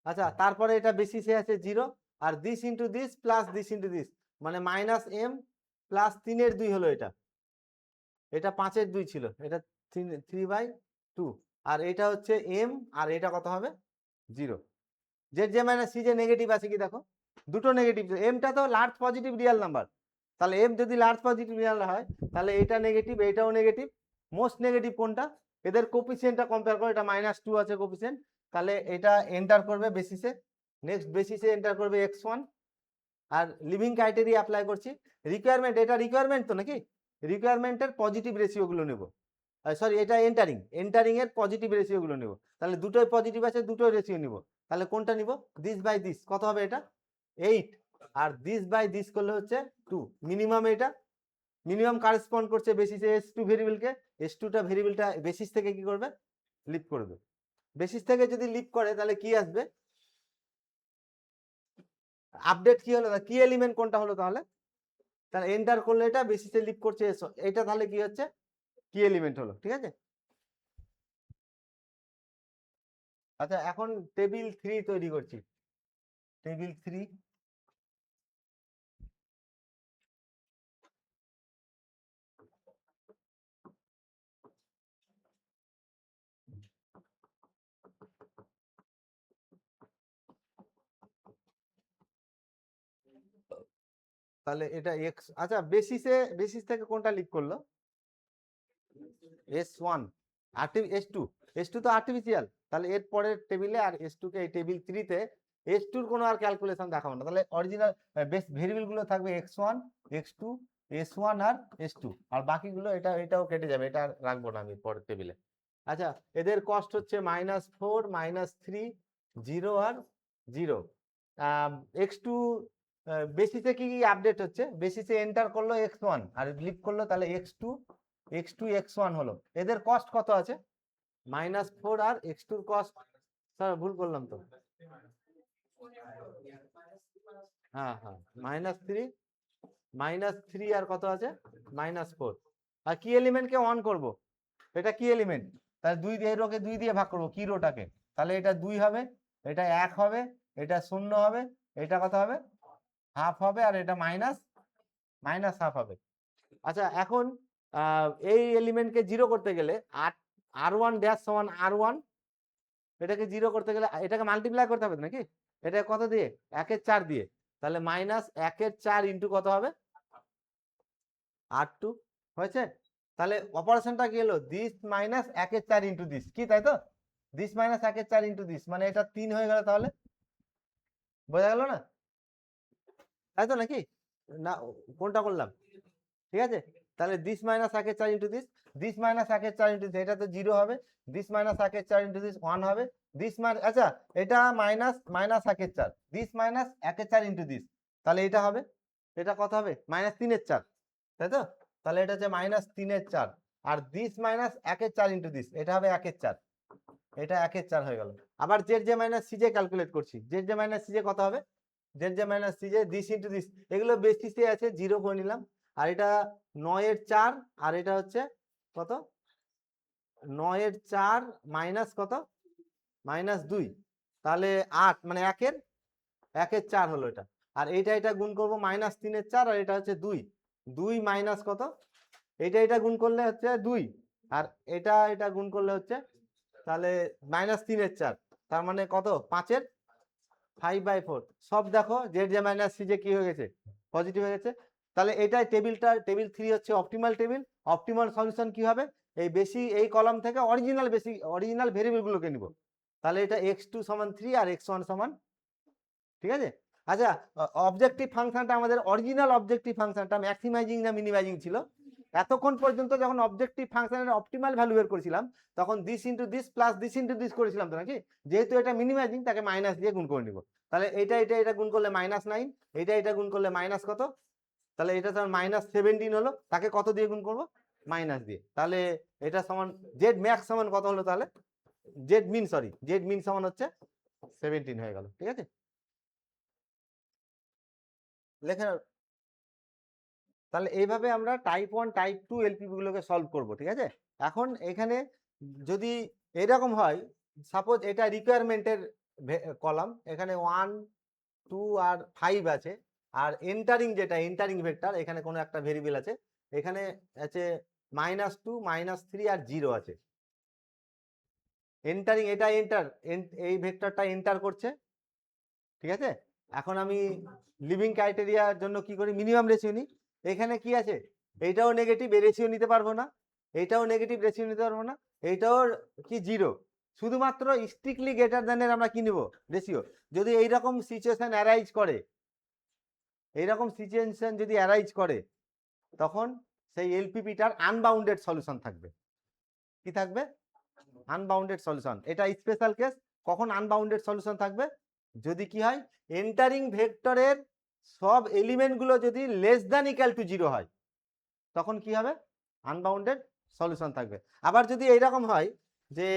আচ্ছা তারপরে এটা বেসিসে আছে 0, আর this into this plus this into this, মানে -m প্লাস 3 এর 2 হলো, এটা 5 এর 2 ছিল, এটা 3/2, আর এটা হচ্ছে m, আর এটা কত হবে 0। যে মাইনাস সি যে নেগেটিভ আছে কি দেখো, দুটো নেগেটিভ, এমটা তো লার্জ পজিটিভ রিয়েল নাম্বার, তাহলে এম যদি লার্জ পজিটিভ রিয়েল হয় তাহলে এটা নেগেটিভ, এটাও নেগেটিভ। মোস্ট নেগেটিভ কোনটা, এদের কোফিসিয়েন্টটা কম্পেয়ার করো, এটা -2 আছে কোফিসিয়েন্ট, তাহলে এটা এন্টার করবে বেসিসে, নেক্সট বেসিসে এন্টার করবে x1, আর লিভিং ক্রাইটেরিয়া অ্যাপ্লাই করছি। রিকোয়ারমেন্ট, এটা রিকোয়ারমেন্ট তো নাকি, রিকোয়ারমেন্টের পজিটিভ রেশিওগুলো নেব, সরি এটা এন্টারিং এর পজিটিভ রেশিওগুলো নেব, তাহলে দুটোই পজিটিভ আছে, দুটোই রেশিও নিব, তাহলে কোনটা নিব, দিস বাই দিস, কত হবে এটা 8, আর দিস বাই দিস করলে হচ্ছে 2, মিনিমাম এটা মিনিমাম কারেসপন্ড করছে বেসিসে s2 ভেরিয়েবলকে, s2টা ভেরিয়েবলটা বেসিস থেকে কি করবে, লিভ করবে। বেসিস থেকে যদি লিভ করে তাহলে কি আসবে, আপডেট কি হলো, কি এলিমেন্ট কোনটা হলো, তাহলে তাহলে এন্টার করলে এটা বেসিসে লিভ করছে এটা, তাহলে কি হচ্ছে কি এলিমেন্ট হলো, ঠিক আছে। আচ্ছা এখন টেবিল 3 তৈরি করছি, টেবিল 3, তাহলে এটা x, আচ্ছা বেসিস থেকে কোনটা লিভ করলো, s1, s2 তো আর্টিফিশিয়াল, তাহলে এর পরের টেবিলে, আর s2 কে এই টেবিল 3 তে s2 এর কোনো আর ক্যালকুলেশন দেখাবো না, তাহলে অরিজিনাল বেস ভেরিয়েবল গুলো থাকবে x1, x2, s1 আর s2, আর বাকিগুলো এটাও কেটে যাবে, এটা আর রাখবো না আমি পরের টেবিলে। আচ্ছা এদের কস্ট হচ্ছে -4, -3, 0 আর 0। x2 বেসিসে কি কি আপডেট হচ্ছে, বেসিসে এন্টার করলো x1 আর লিভ করলো, তাহলে x2 x1 হলো, এদের কস্ট কত আছে -4, আর x2 এর কস্ট, স্যার ভুল করলাম তো, হ্যাঁ হ্যাঁ -3 আর কত আছে -4, আর কি এলিমেন্টকে 1 করব, এটা কি এলিমেন্ট, তাহলে 2 দিয়ে রোকে 2 দিয়ে ভাগ করবো কি রোটাকে, তাহলে এটা 2 হবে, এটা 1 হবে, এটা 0 হবে, এটা কত হবে হাফ হবে, আর এটা মাইনাস হাফ হবে। আচ্ছা এখন এই এলিমেন্টকে 0 করতে গেলে r1 ড্যাশ সমান r1, এটাকে 0 করতে গেলে এটাকে মাল্টিপ্লাই করতে হবে নাকি, এটা কত দিয়ে 1/4 দিয়ে, তাহলে -1/4 ইন্টু কত হবে r2, হয়েছে। তাহলে অপারেশনটা কি হলো, দিস -1/4 ইন্টু দিস, কি তাই তো, দিস -1/4 ইন্টু দিস, মানে এটা 3 হয়ে গেল, তাহলে বোঝা গেল না, তাই তো নাকি, না কোনটা করলাম, ঠিক আছে। তাহলে this -1/4 into this, this -1/4 into this, এটা তো 0 হবে, দিস -1/4 ইন্টু দিস 1 হবে, আচ্ছা এটা -1/4, দিস -1/4 ইন্টু দিস, তাহলে এটা হবে, এটা কত হবে -3/4, তাই তো, তাহলে এটা হচ্ছে -3/4, আর দিস -1/4 ইন্টু দিস, এটা হবে 1/4, এটা 1/4 হয়ে গেল। আবার জেড জে মাইনাস সিজে ক্যালকুলেট করছি, জেড জে মাইনাস সিজে কত হবে, জেড জে মাইনাস সিজে দিস ইন্টু দিস, এগুলো বেসিসে আছে 0 করে নিলাম, আর এটা 9/4, আর এটা হচ্ছে কত 9/4 মাইনাস কত -2, তাহলে 8, মানে 1/4 হলো এটা, আর এটা গুণ করবো -3/4, আর এটা হচ্ছে 2 মাইনাস কত, এটা গুণ করলে হচ্ছে 2, আর এটা গুণ করলে হচ্ছে তাহলে -3/4, তার মানে কত 5/4, সব দেখো জেড জে মাইনাস সি যে কি হয়ে গেছে পজিটিভ হয়ে গেছে। তাহলে এটাই টেবিল 3 হচ্ছে অপটিমাল টেবিল। অপটিমাল সলিউশন কি হবে, এই কলাম থেকে অরিজিনাল ভেরিয়েবল গুলোকে নিব, তাহলে এটা x2 = 3 আর x1 = ঠিক আছে। আচ্ছা অবজেক্টিভ ফাংশনটা আমাদের অরিজিনাল অবজেক্টিভ ফাংশনটা ম্যাক্সিমাইজিং না মিনিমাইজিং ছিল, এতক্ষণ পর্যন্ত যখন অবজেক্টিভ ফাংশনের অপটিমাল ভ্যালু বের করেছিলাম তখন this into this plus this into this করেছিলাম তো নাকি, যেহেতু এটা মিনিমাইজিং তাকে মাইনাস দিয়ে গুণ করে নিব, তাহলে এটা গুণ করলে -9, এটা গুণ করলে মাইনাস কত, তাহলে এটা তার -17 হলো, তাকে কত দিয়ে গুণ করব মাইনাস দিয়ে, তাহলে এটা সমান জেড ম্যাক্স সমান কত হলো, তাহলে জেড মিন সমান হচ্ছে 17 হয়ে গেল, ঠিক আছে লেখা। তাহলে এইভাবে আমরা টাইপ 1 টাইপ 2 এলপিবি গুলোকে সলভ করব, ঠিক আছে। এখন এখানে যদি এরকম হয়, সাপোজ এটা রিকোয়ারমেন্টের কলাম, এখানে 1 2 আর 5 আছে, আর এন্টারিং ভেক্টর, এখানে কোনো একটা ভেরিয়েবল আছে, এখানে আছে -2 -3 আর 0 আছে। এন্টারিং, এটা এন্টার, এই ভেক্টরটা এন্টার করছে, ঠিক আছে। এখন আমি লিভিং ক্রাইটেরিয়ার জন্য কি করি, মিনিমাম রেশিও নিই। এখানে কি আছে, এইটাও নেগেটিভ, এই রেশিও নিতে পারবো না, এইটাও নেগেটিভ, রেশিও নিতে পারবো না, এইটাও কি 0, শুধুমাত্র স্ট্রিক্টলি গ্রেটার দ্যানের আমরা কি নিব, রেশিও। যদি এইরকম সিচুয়েশন অ্যারাইজ করে, এইরকম সিচুয়েশন যদি অ্যারাইজ করে, তখন সেই এলপিপিটার আনবাউন্ডেড সলিউশন থাকবে। কি থাকবে, আনবাউন্ডেড সলিউশন। এটা স্পেশাল কেস। কখন আনবাউন্ডেড সলিউশন থাকবে, যদি কি হয়, এন্টারিং ভেক্টরের সব এলিমেন্টগুলো যদি লেস দ্যান ইকুয়াল টু 0 হয়, তখন কি হবে, আনবাউন্ডেড সলিউশন থাকবে। আবার যদি এইরকম হয় যে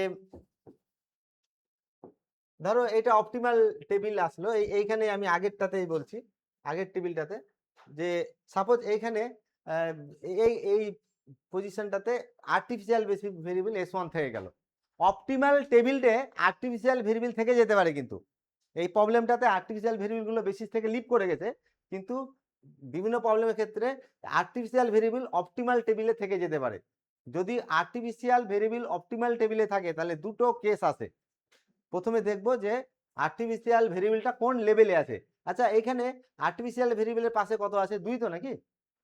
ধরো এটা অপটিমাল টেবিল আসলো, এইখানে আমি আগেরটাতেই বলছি, আগের টেবিলটাতে, যে সাপোজ এইখানে এই পজিশনটাতে আর্টিফিশিয়াল ভেরিয়েবল S1 থেকে গেল। অপটিমাল টেবিলটে আর্টিফিশিয়াল ভেরিয়েবল থেকে যেতে পারে, কিন্তু এই প্রবলেমটাতে আর্টিফিশিয়াল ভেরিয়েবলগুলো বেসিস থেকে লিভ করে গেছে, কিন্তু বিভিন্ন প্রবলেমের ক্ষেত্রে আর্টিফিশিয়াল ভেরিয়েবল অপটিমাল টেবিলে থেকে যেতে পারে। যদি আর্টিফিশিয়াল ভেরিয়েবল অপটিমাল টেবিলে থাকে, তাহলে দুটো কেস আছে। প্রথমে দেখবো যে আর্টিফিশিয়াল ভেরিয়েবলটা কোন লেভেলে আছে। আচ্ছা, এখানে আর্টিফিশিয়াল ভেরিয়েবলের পাশে কত আছে, 2 তো নাকি,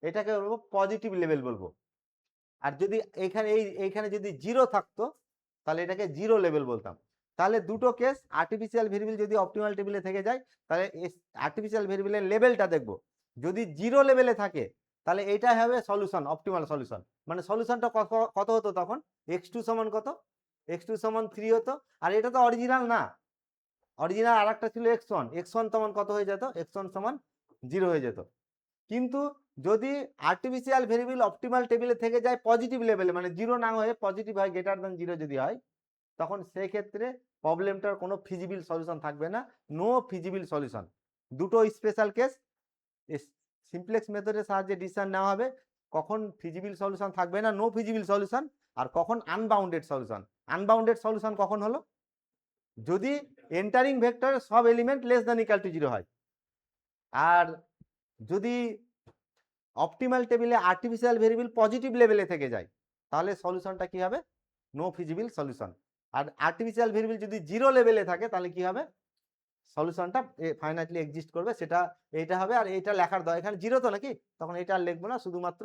এটাকে বলবো পজিটিভ লেভেল বলবো। আর যদি এইখানে যদি 0 থাকতো, তাহলে এটাকে 0 লেভেল বলতাম। তাহলে দুটো কেস, আর্টিফিশিয়াল ভেরিয়েবল যদি অপটিমাল টেবিলে থেকে যায়, তাহলে আর্টিফিশিয়াল ভেরিয়েবলের লেভেলটা দেখবো। যদি 0 লেভেলে থাকে, তাহলে এটা হবে সলিউশন, অপটিমাল সলিউশন। মানে সলিউশনটা কত হতো তখন, x2 সমান কত, x2 সমান 3 হতো। আর এটা তো অরিজিনাল না, অরিজিনাল আর একটা ছিল x1, x1 সমান কত হয়ে যেত, x1 সমান 0 হয়ে যেত। কিন্তু যদি আর্টিফিশিয়াল ভেরিয়েবল অপটিমাল টেবিলে থেকে যায় পজিটিভ লেভেলে, মানে 0 না হয়ে পজিটিভ হয়, গ্রেটার দ্যান 0 যদি হয়, তখন সেই ক্ষেত্রে প্রবলেমটার কোনো ফিজিবল সলিউশন থাকবে না, নো ফিজিবল সলিউশন। দুটো স্পেশাল কেস, সিমপ্লেক্স মেথডের সাহায্যে ডিসিশন নেওয়া হবে কখন ফিজিবল সলিউশন থাকবে না, নো ফিজিবল সলিউশন, আর কখন আনবাউন্ডেড সলিউশন। আনবাউন্ডেড সলিউশন কখন হলো, যদি এন্টারিং ভেক্টরের সব element less than equal to 0 হয়। আর যদি অপটিমাল টেবিলে আর্টিফিশিয়াল ভেরিয়েবল পজিটিভ লেভেলে থেকে যায়, তাহলে সলিউশনটা কি হবে, নো ফিজিবল সলিউশন। আর আর্টিফিশিয়াল ভেরিয়েবল যদি 0 লেভেলে থাকে, তাহলে কি হবে, সলিউশনটা ফাইনাইটলি এক্সিস্ট করবে, সেটা এইটা হবে। আর এইটা লেখার দরকার, এখানে 0 তো নাকি, তখন এটা আর লিখবো না, শুধুমাত্র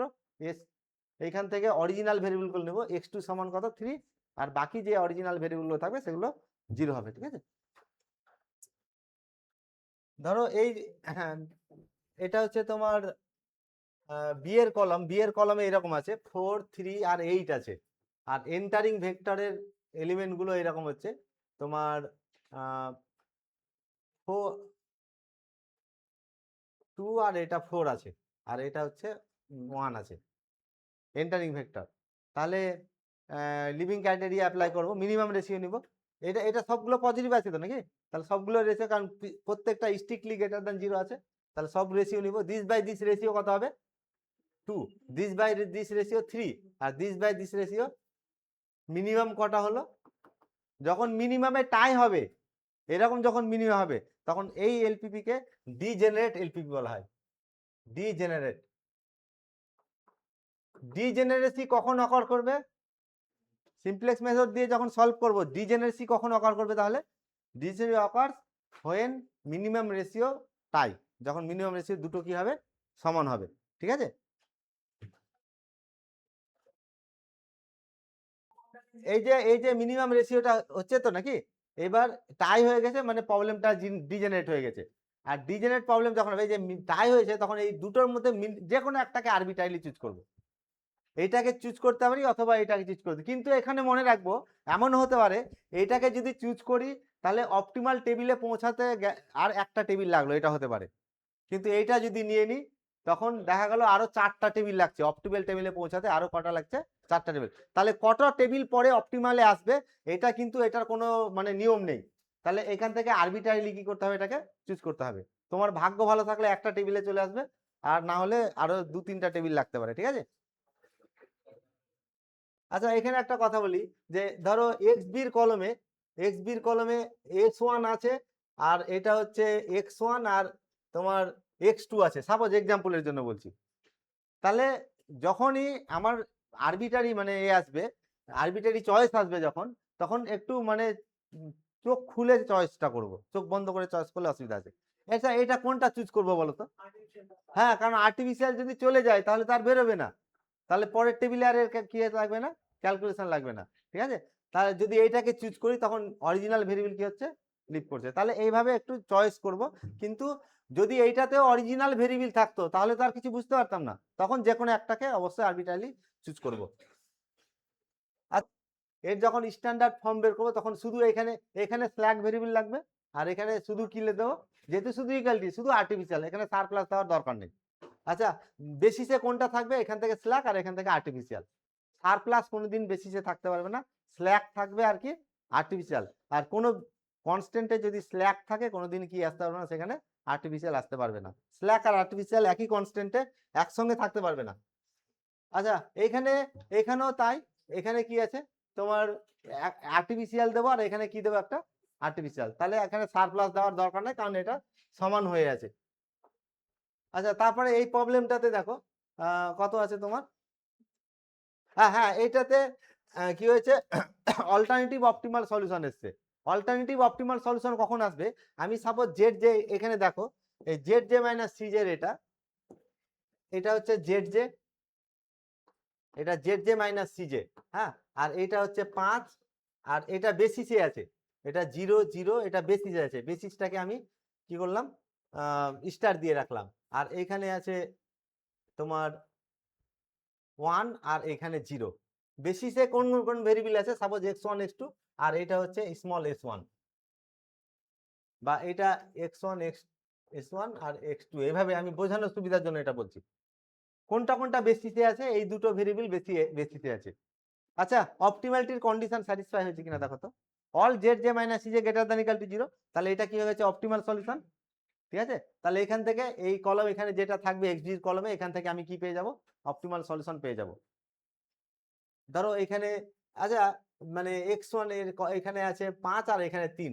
এইখান থেকে অরিজিনাল ভেরিয়েবলগুলো নেবো, x2 সমান কত 3, আর বাকি যে অরিজিনাল ভেরিয়েবলগুলো থাকবে সেগুলো 0 হবে, ঠিক আছে। ধরো এই, হ্যাঁ, এটা হচ্ছে তোমার বি এর কলমে এরকম আছে 4 3 আর 8 আছে। আর এন্টারিং ভেক্টরের এলিমেন্ট গুলো এরকম হচ্ছে তোমার 2 আর এটা 4 আছে, আর এটা হচ্ছে 1 আছে এন্টারিং ভেক্টর। তাহলে লিভিং ক্রাইটেরিয়া অ্যাপ্লাই করব, মিনিমাম রেশিও নিব। এটা এটা সবগুলো পজিটিভ আছে তো নাকি, তাহলে সবগুলো রেশিও, কারণ প্রত্যেকটা স্ট্রিক্টলি গ্রেটার দ্যান 0 আছে, তাহলে সব রেশিও নিব। দিস বাই দিস রেশিও কত হবে, 2, দিস বাই দিস রেশিও 3, আর this by this ratio minimum কটা হলো, যখন মিনিমামে টাই হবে, এরকম যখন মিনিমাম হবে, তখন এই এলপিপি কে ডিজেনারেট এলপিপি বলা হয়। ডিজেনারেট, ডিজেনারেসি কখন অকার করবে, সিমপ্লেক্স মেথড দিয়ে যখন সলভ করব, ডিজেনারেসি কখন অকার করবে, তাহলে ডিজেনারেসি অকার্স হোয়েন মিনিমাম রেশিও টাই, যখন মিনিমাম রেশিও দুটো কি হবে, সমান হবে, ঠিক আছে। এই যে মিনিমাম রেশিওটা হচ্ছে তো নাকি, এবার টাই হয়ে গেছে, মানে প্রবলেমটা ডিজেনারেট হয়ে গেছে। আর ডিজেনারেট প্রবলেম যখন হবে, এই যে টাই হয়েছে, তখন এই দুটোর মধ্যে যে কোনো একটাকে আরবিট্রারিলি চুজ করব, এইটাকে চুজ করতে পারি অথবা এটাকে চুজ করতে। কিন্তু এখানে মনে রাখবো, এমন হতে পারে এইটাকে যদি চুজ করি, তাহলে অপটিমাল টেবিলে পৌঁছাতে আর একটা টেবিল লাগলো, এটা হতে পারে। কিন্তু এইটা যদি নিয়ে নিই, তখন দেখা গেল আরো 4টা টেবিল লাগছে, অপটিমাল টেবিলে পৌঁছাতে আরো কটা লাগছে, 4টা টেবিল। তাহলে কটা টেবিল পরে অপটিমালে আসবে, এটা কিন্তু এটার কোনো মানে নিয়ম নেই। তাহলে এখান থেকে আরবিট্রারিলি কি করতে হবে, এটাকে চুজ করতে হবে। তোমার ভাগ্য ভালো থাকলে একটা টেবিলে চলে আসবে, আর না হলে আরো 2-3টা টেবিল লাগতে পারে, ঠিক আছে। আচ্ছা, এখানে একটা কথা বলি, যে ধরো এক্স বির কলমে x1 আছে, আর এটা হচ্ছে x1 আর তোমার x2 আছে, সাপোজ এক্সাম্পলের জন্য বলছি। তাহলে যখনই আমার আরবিটারি মানে এ আসবে, আরবিটারি চয়েস আসবে যখন, তখন একটু মানে চোখ খুলে চয়েসটা করব, চোখ বন্ধ করে চয়েস করলে অসুবিধা আছে। এটা এটা কোনটা চুজ করবো বলো তো? হ্যাঁ, কারণ আর্টিফিশিয়াল যদি চলে যায় তাহলে তার বেরোবে না, তাহলে পরের টেবিলে আর কি লাগবে না, ক্যালকুলেশন লাগবে না, ঠিক আছে? তাহলে যদি এইটাকে চুজ করি তখন অরিজিনাল ভেরিয়েবল কি হচ্ছে, লিভ করছে। তাহলে এইভাবে একটু চয়েস করব। কিন্তু যদি এইটাতেও অরিজিনাল ভেরিয়েবল থাকতো তাহলে তো আর কিছু বুঝতে পারতাম না, তখন যে কোনো একটাকে অবশ্যই আরবিট্রারিলি চুজ করব। আর এর যখন স্ট্যান্ডার্ড ফর্ম বের করবো তখন শুধু এখানে এখানে স্ল্যাগ ভেরিয়েবল লাগবে, আর এখানে শুধু কি লিখে দেবো, যেহেতু শুধু ইকুয়ালিটি, শুধু আর্টিফিশিয়াল, এখানে সার প্লাস দেওয়ার দরকার নেই। আচ্ছা, বেসিসে কোনটা থাকবে, এখান থেকে স্ল্যাক আর এখান থেকে আর্টিফিশিয়াল। সার প্লাস কোনোদিন বেসিসে থাকতে পারবে না, স্ল্যাক থাকবে আর কি আর্টিফিশিয়াল। আর কোনো কনস্ট্যান্টে যদি স্ল্যাক থাকে কোনোদিন কি আসতে পারবে না, সেখানে আর্টিফিশিয়াল আসতে পারবে না। স্ল্যাক আর আর্টিফিশিয়াল একই কনস্ট্যান্টে একসঙ্গে থাকতে পারবে না। আচ্ছা, এখানে এখানেও তাই, এখানে কি আছে তোমার আর্টিফিশিয়াল দেবো, আর এখানে কি দেবো, একটা আর্টিফিশিয়াল। তাহলে এখানে সার প্লাস দেওয়ার দরকার নেই, কারণ এটা সমান হয়ে আছে। আচ্ছা, তারপরে এই প্রবলেমটাতে দেখো কত আছে তোমার, হ্যাঁ হ্যাঁ, এইটাতে কি হয়েছে, অল্টারনেটিভ অপটিমাল সলিউশন এসছে। অল্টারনেটিভ অপটিমাল সলিউশন কখন আসবে, আমি সাপোজ জেড জে, এখানে দেখো এই জেড জে মাইনাস সি জের এটা, এটা হচ্ছে জেড জে, এটা Z J minus C J, হ্যাঁ, আর এটা হচ্ছে 5, আর এটা বেসিসে আছে, এটা 0 0, এটা বেসিসে আছে, বেসিসটাকে আমি কি করলাম, স্টার দিয়ে রাখলাম। আর এখানে আছে তোমার 1, আর এখানে 0। বেসিসে কোন কোন ভেরিয়েবল আছে, সাপোজ x1 x2, আর এটা হচ্ছে স্মল s1, বা এটা x1 s1 আর x2, এভাবে আমি বোঝানোর সুবিধার জন্য এটা বলছি। কোনটা কোনটা বেসিসে আছে, এই দুটো ভেরিয়েবল বেসিসে আছে। আচ্ছা, অপটিমালিটির কন্ডিশন স্যাটিসফাই হয়েছে কিনা দেখো তো, all Z J minus C J greater than equal to 0, তাহলে এটা কি হয়ে গেছে, অপটিমাল সলিউশন, ঠিক আছে? তাহলে এখান থেকে এই কলম, এখানে যেটা থাকবে এক্সডি কলমে, এখান থেকে আমি কি পেয়ে যাব, অপটিমাল সলিউশন পেয়ে যাব। ধরো এখানে, আচ্ছা, মানে x1 এর এখানে আছে 5 আর এখানে 3,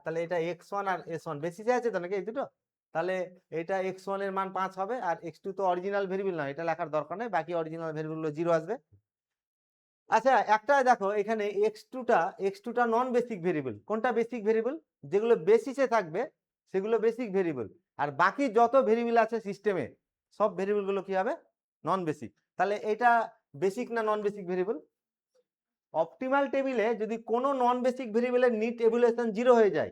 তাহলে এটা x1 আর s1 বেসিসে আছে তো নাকি এই দুটো, তাহলে এটা x1 এর মান 5 হবে, আর x2 তো অরিজিনাল ভেরিয়েবল না, এটা লেখার দরকার নেই, বাকি অরিজিনাল ভেরিয়েবল গুলো 0 আসবে। আচ্ছা, একটা দেখো এখানে x2টা নন বেসিক ভেরিয়েবল। কোনটা বেসিক ভেরিয়েবল, যেগুলো বেসিসে থাকবে সেগুলো বেসিক ভেরিয়েবল, আর বাকি যত ভেরিয়েবল আছে সিস্টেমে সব ভেরিয়েবল গুলো কি হবে, নন বেসিক। তাহলে এটা বেসিক না নন বেসিক ভেরিয়েবল? অপটিমাল টেবিলে যদি কোনো নন বেসিক ভেরিয়েবলের নিট এভ্যালুয়েশন 0 হয়ে যায়,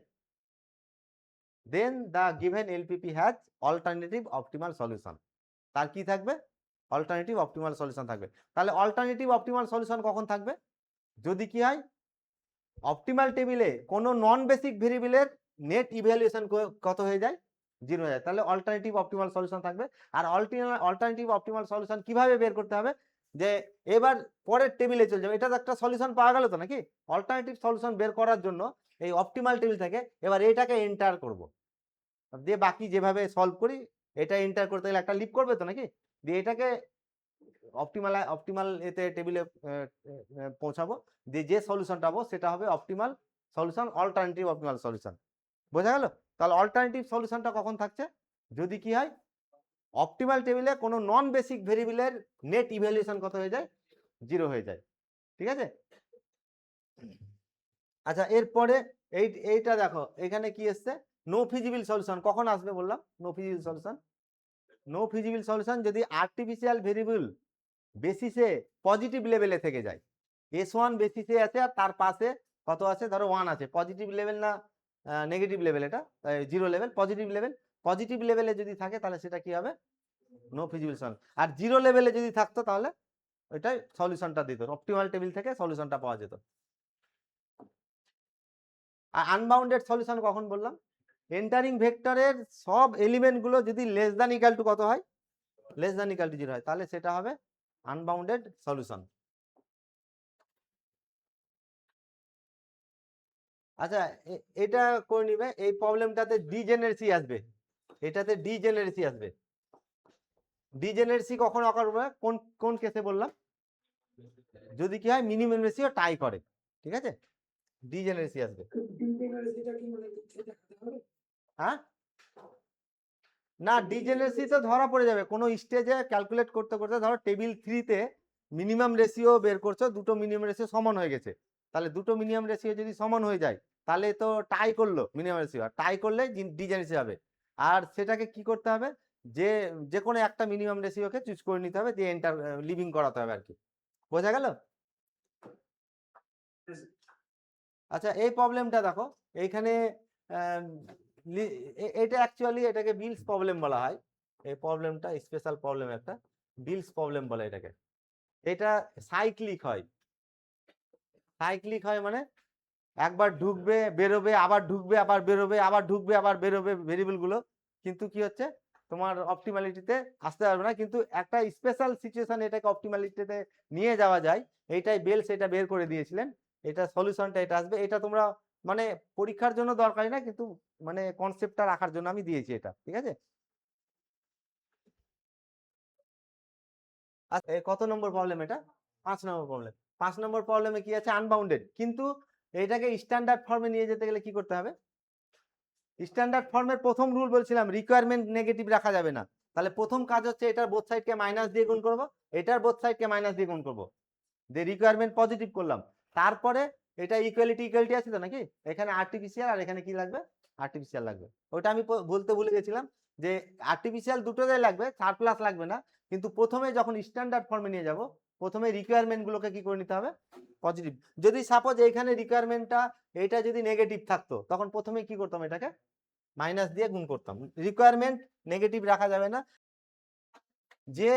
then the given LPP has alternative optimal solution. তার কি থাকবে, অল্টারনেটিভ অপটিমাল সলিউশন থাকবে। তাহলে অল্টারনেটিভ অপটিমাল সলিউশন কখন থাকবে, যদি কি হয়, অপটিমাল টেবিলে কোনো নন বেসিক ভেরিয়েবলের নেট ইভ্যালুয়েশন কত হয়ে যায়, 0 হয়ে যায়, তাহলে অল্টারনেটিভ অপটিমাল সলিউশন থাকবে। আর অল্টারনেটিভ অপটিমাল সলিউশন কিভাবে বের করতে হবে, যে এবার পরের টেবিলে চলে যাবে, এটা তো একটা সলিউশন পাওয়া গেল তো নাকি। অল্টারনেটিভ সলিউশন বের করার জন্য এই অপটিমাল টেবিল থেকে এবার এটাকে এন্টার করব, দিয়ে বাকি যেভাবে সলভ করি এটা এন্টার করতে গেলে একটা লিপ করবে তো নাকি, দিয়ে এটাকে অপটিমাল এতে টেবিলে পৌঁছাবো, দিয়ে যে সলিউশনটা পাবো সেটা হবে optimal solution, alternative optimal solution. বোঝা গেল? তাহলে অল্টারনেটিভ সলিউশনটা কখন থাকছে, যদি কি হয়, অপটিমাল টেবিলে কোনো নন বেসিক ভেরিয়েবলের নেট ইভ্যালুয়েশন কত হয়ে যায়, 0 হয়ে যায়, ঠিক আছে? আচ্ছা, এরপরে এইটা দেখো এখানে কি এসছে, নো ফিজিবল সলিউশন কখন আসবে বললাম, no feasible solution, no feasible solution যদি আর্টিফিশিয়াল ভেরিয়েবল বেসিসে পজিটিভ লেভেলে থেকে যায়, s1 বেসিসে আছে আর তার পাশে কত আছে, ধরো 1 আছে, পজিটিভ লেভেল না নেগেটিভ লেভেল, এটা 0 লেভেল, পজিটিভ লেভেল, পজিটিভ লেভেলে যদি থাকে তাহলে সেটা কি হবে, নো ফিজিবল সলিউশন। আর 0 লেভেলে যদি থাকতো তাহলে ওইটাই সলিউশনটা দিত, অপটিমাল টেবিল থেকে সলিউশনটা পাওয়া যেত। আর আনবাউন্ডেড সলিউশন কখন বললাম, এন্টারিং ভেক্টরের সব এলিমেন্ট গুলো যদি লেস দ্যান ইকুয়াল টু কত হয়, লেস দ্যান ইকুয়াল টু 0 হয়, তাহলে সেটা হবে আনবাউন্ডেড সলিউশন। আচ্ছা, এটা করে নিবে, এই প্রবলেমটাতে ডিজেনারেসি আসবে, এটাতে ডিজেনারেসি আসবে। ডিজেনারেসি কখন অকার হবে, কোন কোন কেসে বললাম, যদি কি হয় মিনিমাম রেশিও টাই করে, ঠিক আছে, ডিজেনারেসি আসবে। হ্যাঁ, না ডিজেনারেসি তো ধরা পড়ে যাবে কোনো স্টেজে ক্যালকুলেট করতে করতে, ধরো টেবিল 3 তে মিনিমাম রেশিও বের করছো, দুটো মিনিমাম রেশিও সমান হয়ে গেছে, তাহলে দুটো মিনিমাম রেশিও যদি সমান হয়ে যায় তাহলে তো টাই করলো মিনিমাম রেশিও, আর টাই করলে ডিজেনারেসি হবে। আর সেটাকে কি করতে হবে, যে যে কোনো একটা মিনিমাম রেশিওকে চুজ করে নিতে হবে, দিয়ে এন্টার লিভিং করাতে হবে আর কি। বোঝা গেল? আচ্ছা এই প্রবলেমটা দেখো, এইখানে আম, এটা অ্যাকচুয়ালি এটাকে বিলস প্রবলেম বলা হয়। এই প্রবলেমটা স্পেশাল প্রবলেম একটা, বিলস প্রবলেম বলে এটাকে। এটা সাইক্লিক হয়। সাইক্লিক হয় মানে একবার ঢুকবে বেরোবে আবার ঢুকবে আবার বেরোবে আবার ঢুকবে আবার বেরোবে ভেরিয়েবল গুলো, কিন্তু কি হচ্ছে তোমার অপটিমালিটিতে আসতে পারবে না। কিন্তু একটা স্পেশাল সিচুয়েশন এটাকে অপটিমালিটিতে নিয়ে যাওয়া যায়, এইটাই বেল সেটা বের করে দিয়েছিলেন। এটা সলিউশনটা এটা আসবে, এটা তোমরা মানে পরীক্ষার জন্য দরকারি না, কিন্তু মানে কনসেপ্টটা রাখার জন্য আমি দিয়েছি এটা, ঠিক আছে। আচ্ছা কত নম্বর প্রবলেম এটা? 5 নম্বর প্রবলেম। 5 নম্বর প্রবলেমে কি আছে, আনবাউন্ডেড, কিন্তু এটাকে স্ট্যান্ডার্ড ফর্মে নিয়ে যেতে গেলে কি করতে হবে? স্ট্যান্ডার্ড ফর্মের প্রথম রুল বলছিলাম রিকোয়ারমেন্ট নেগেটিভ রাখা যাবে না। তাহলে প্রথম কাজ হচ্ছে এটার বোথ সাইডকে মাইনাস দিয়ে গুণ করব, এটার বোথ সাইডকে মাইনাস দিয়ে গুণ করব, দিয়ে রিকোয়ারমেন্ট পজিটিভ করলাম। তারপরে এটা ইকুয়ালিটি ইকুয়ালিটি আছে তো নাকি, এখানে আর্টিফিশিয়াল আর এখানে কি লাগবে, আর্টিফিশিয়াল লাগবে। ওটা আমি বলতে ভুলে গেছিলাম যে আর্টিফিশিয়াল দুটোতেই লাগবে, সারপ্লাস লাগবে না। কিন্তু প্রথমে যখন স্ট্যান্ডার্ড ফর্মে নিয়ে যাব, প্রথমে রিকোয়ারমেন্ট গুলোকে কি করে নিতে হবে, পজিটিভ। যদি সাপোজ এইখানে রিকোয়ারমেন্টটা এটা যদি নেগেটিভ থাকতো, তখন প্রথমে কি করতাম, এটাকে মাইনাস দিয়ে গুণ করতাম। রিকোয়ারমেন্ট নেগেটিভ রাখা যাবে না। যে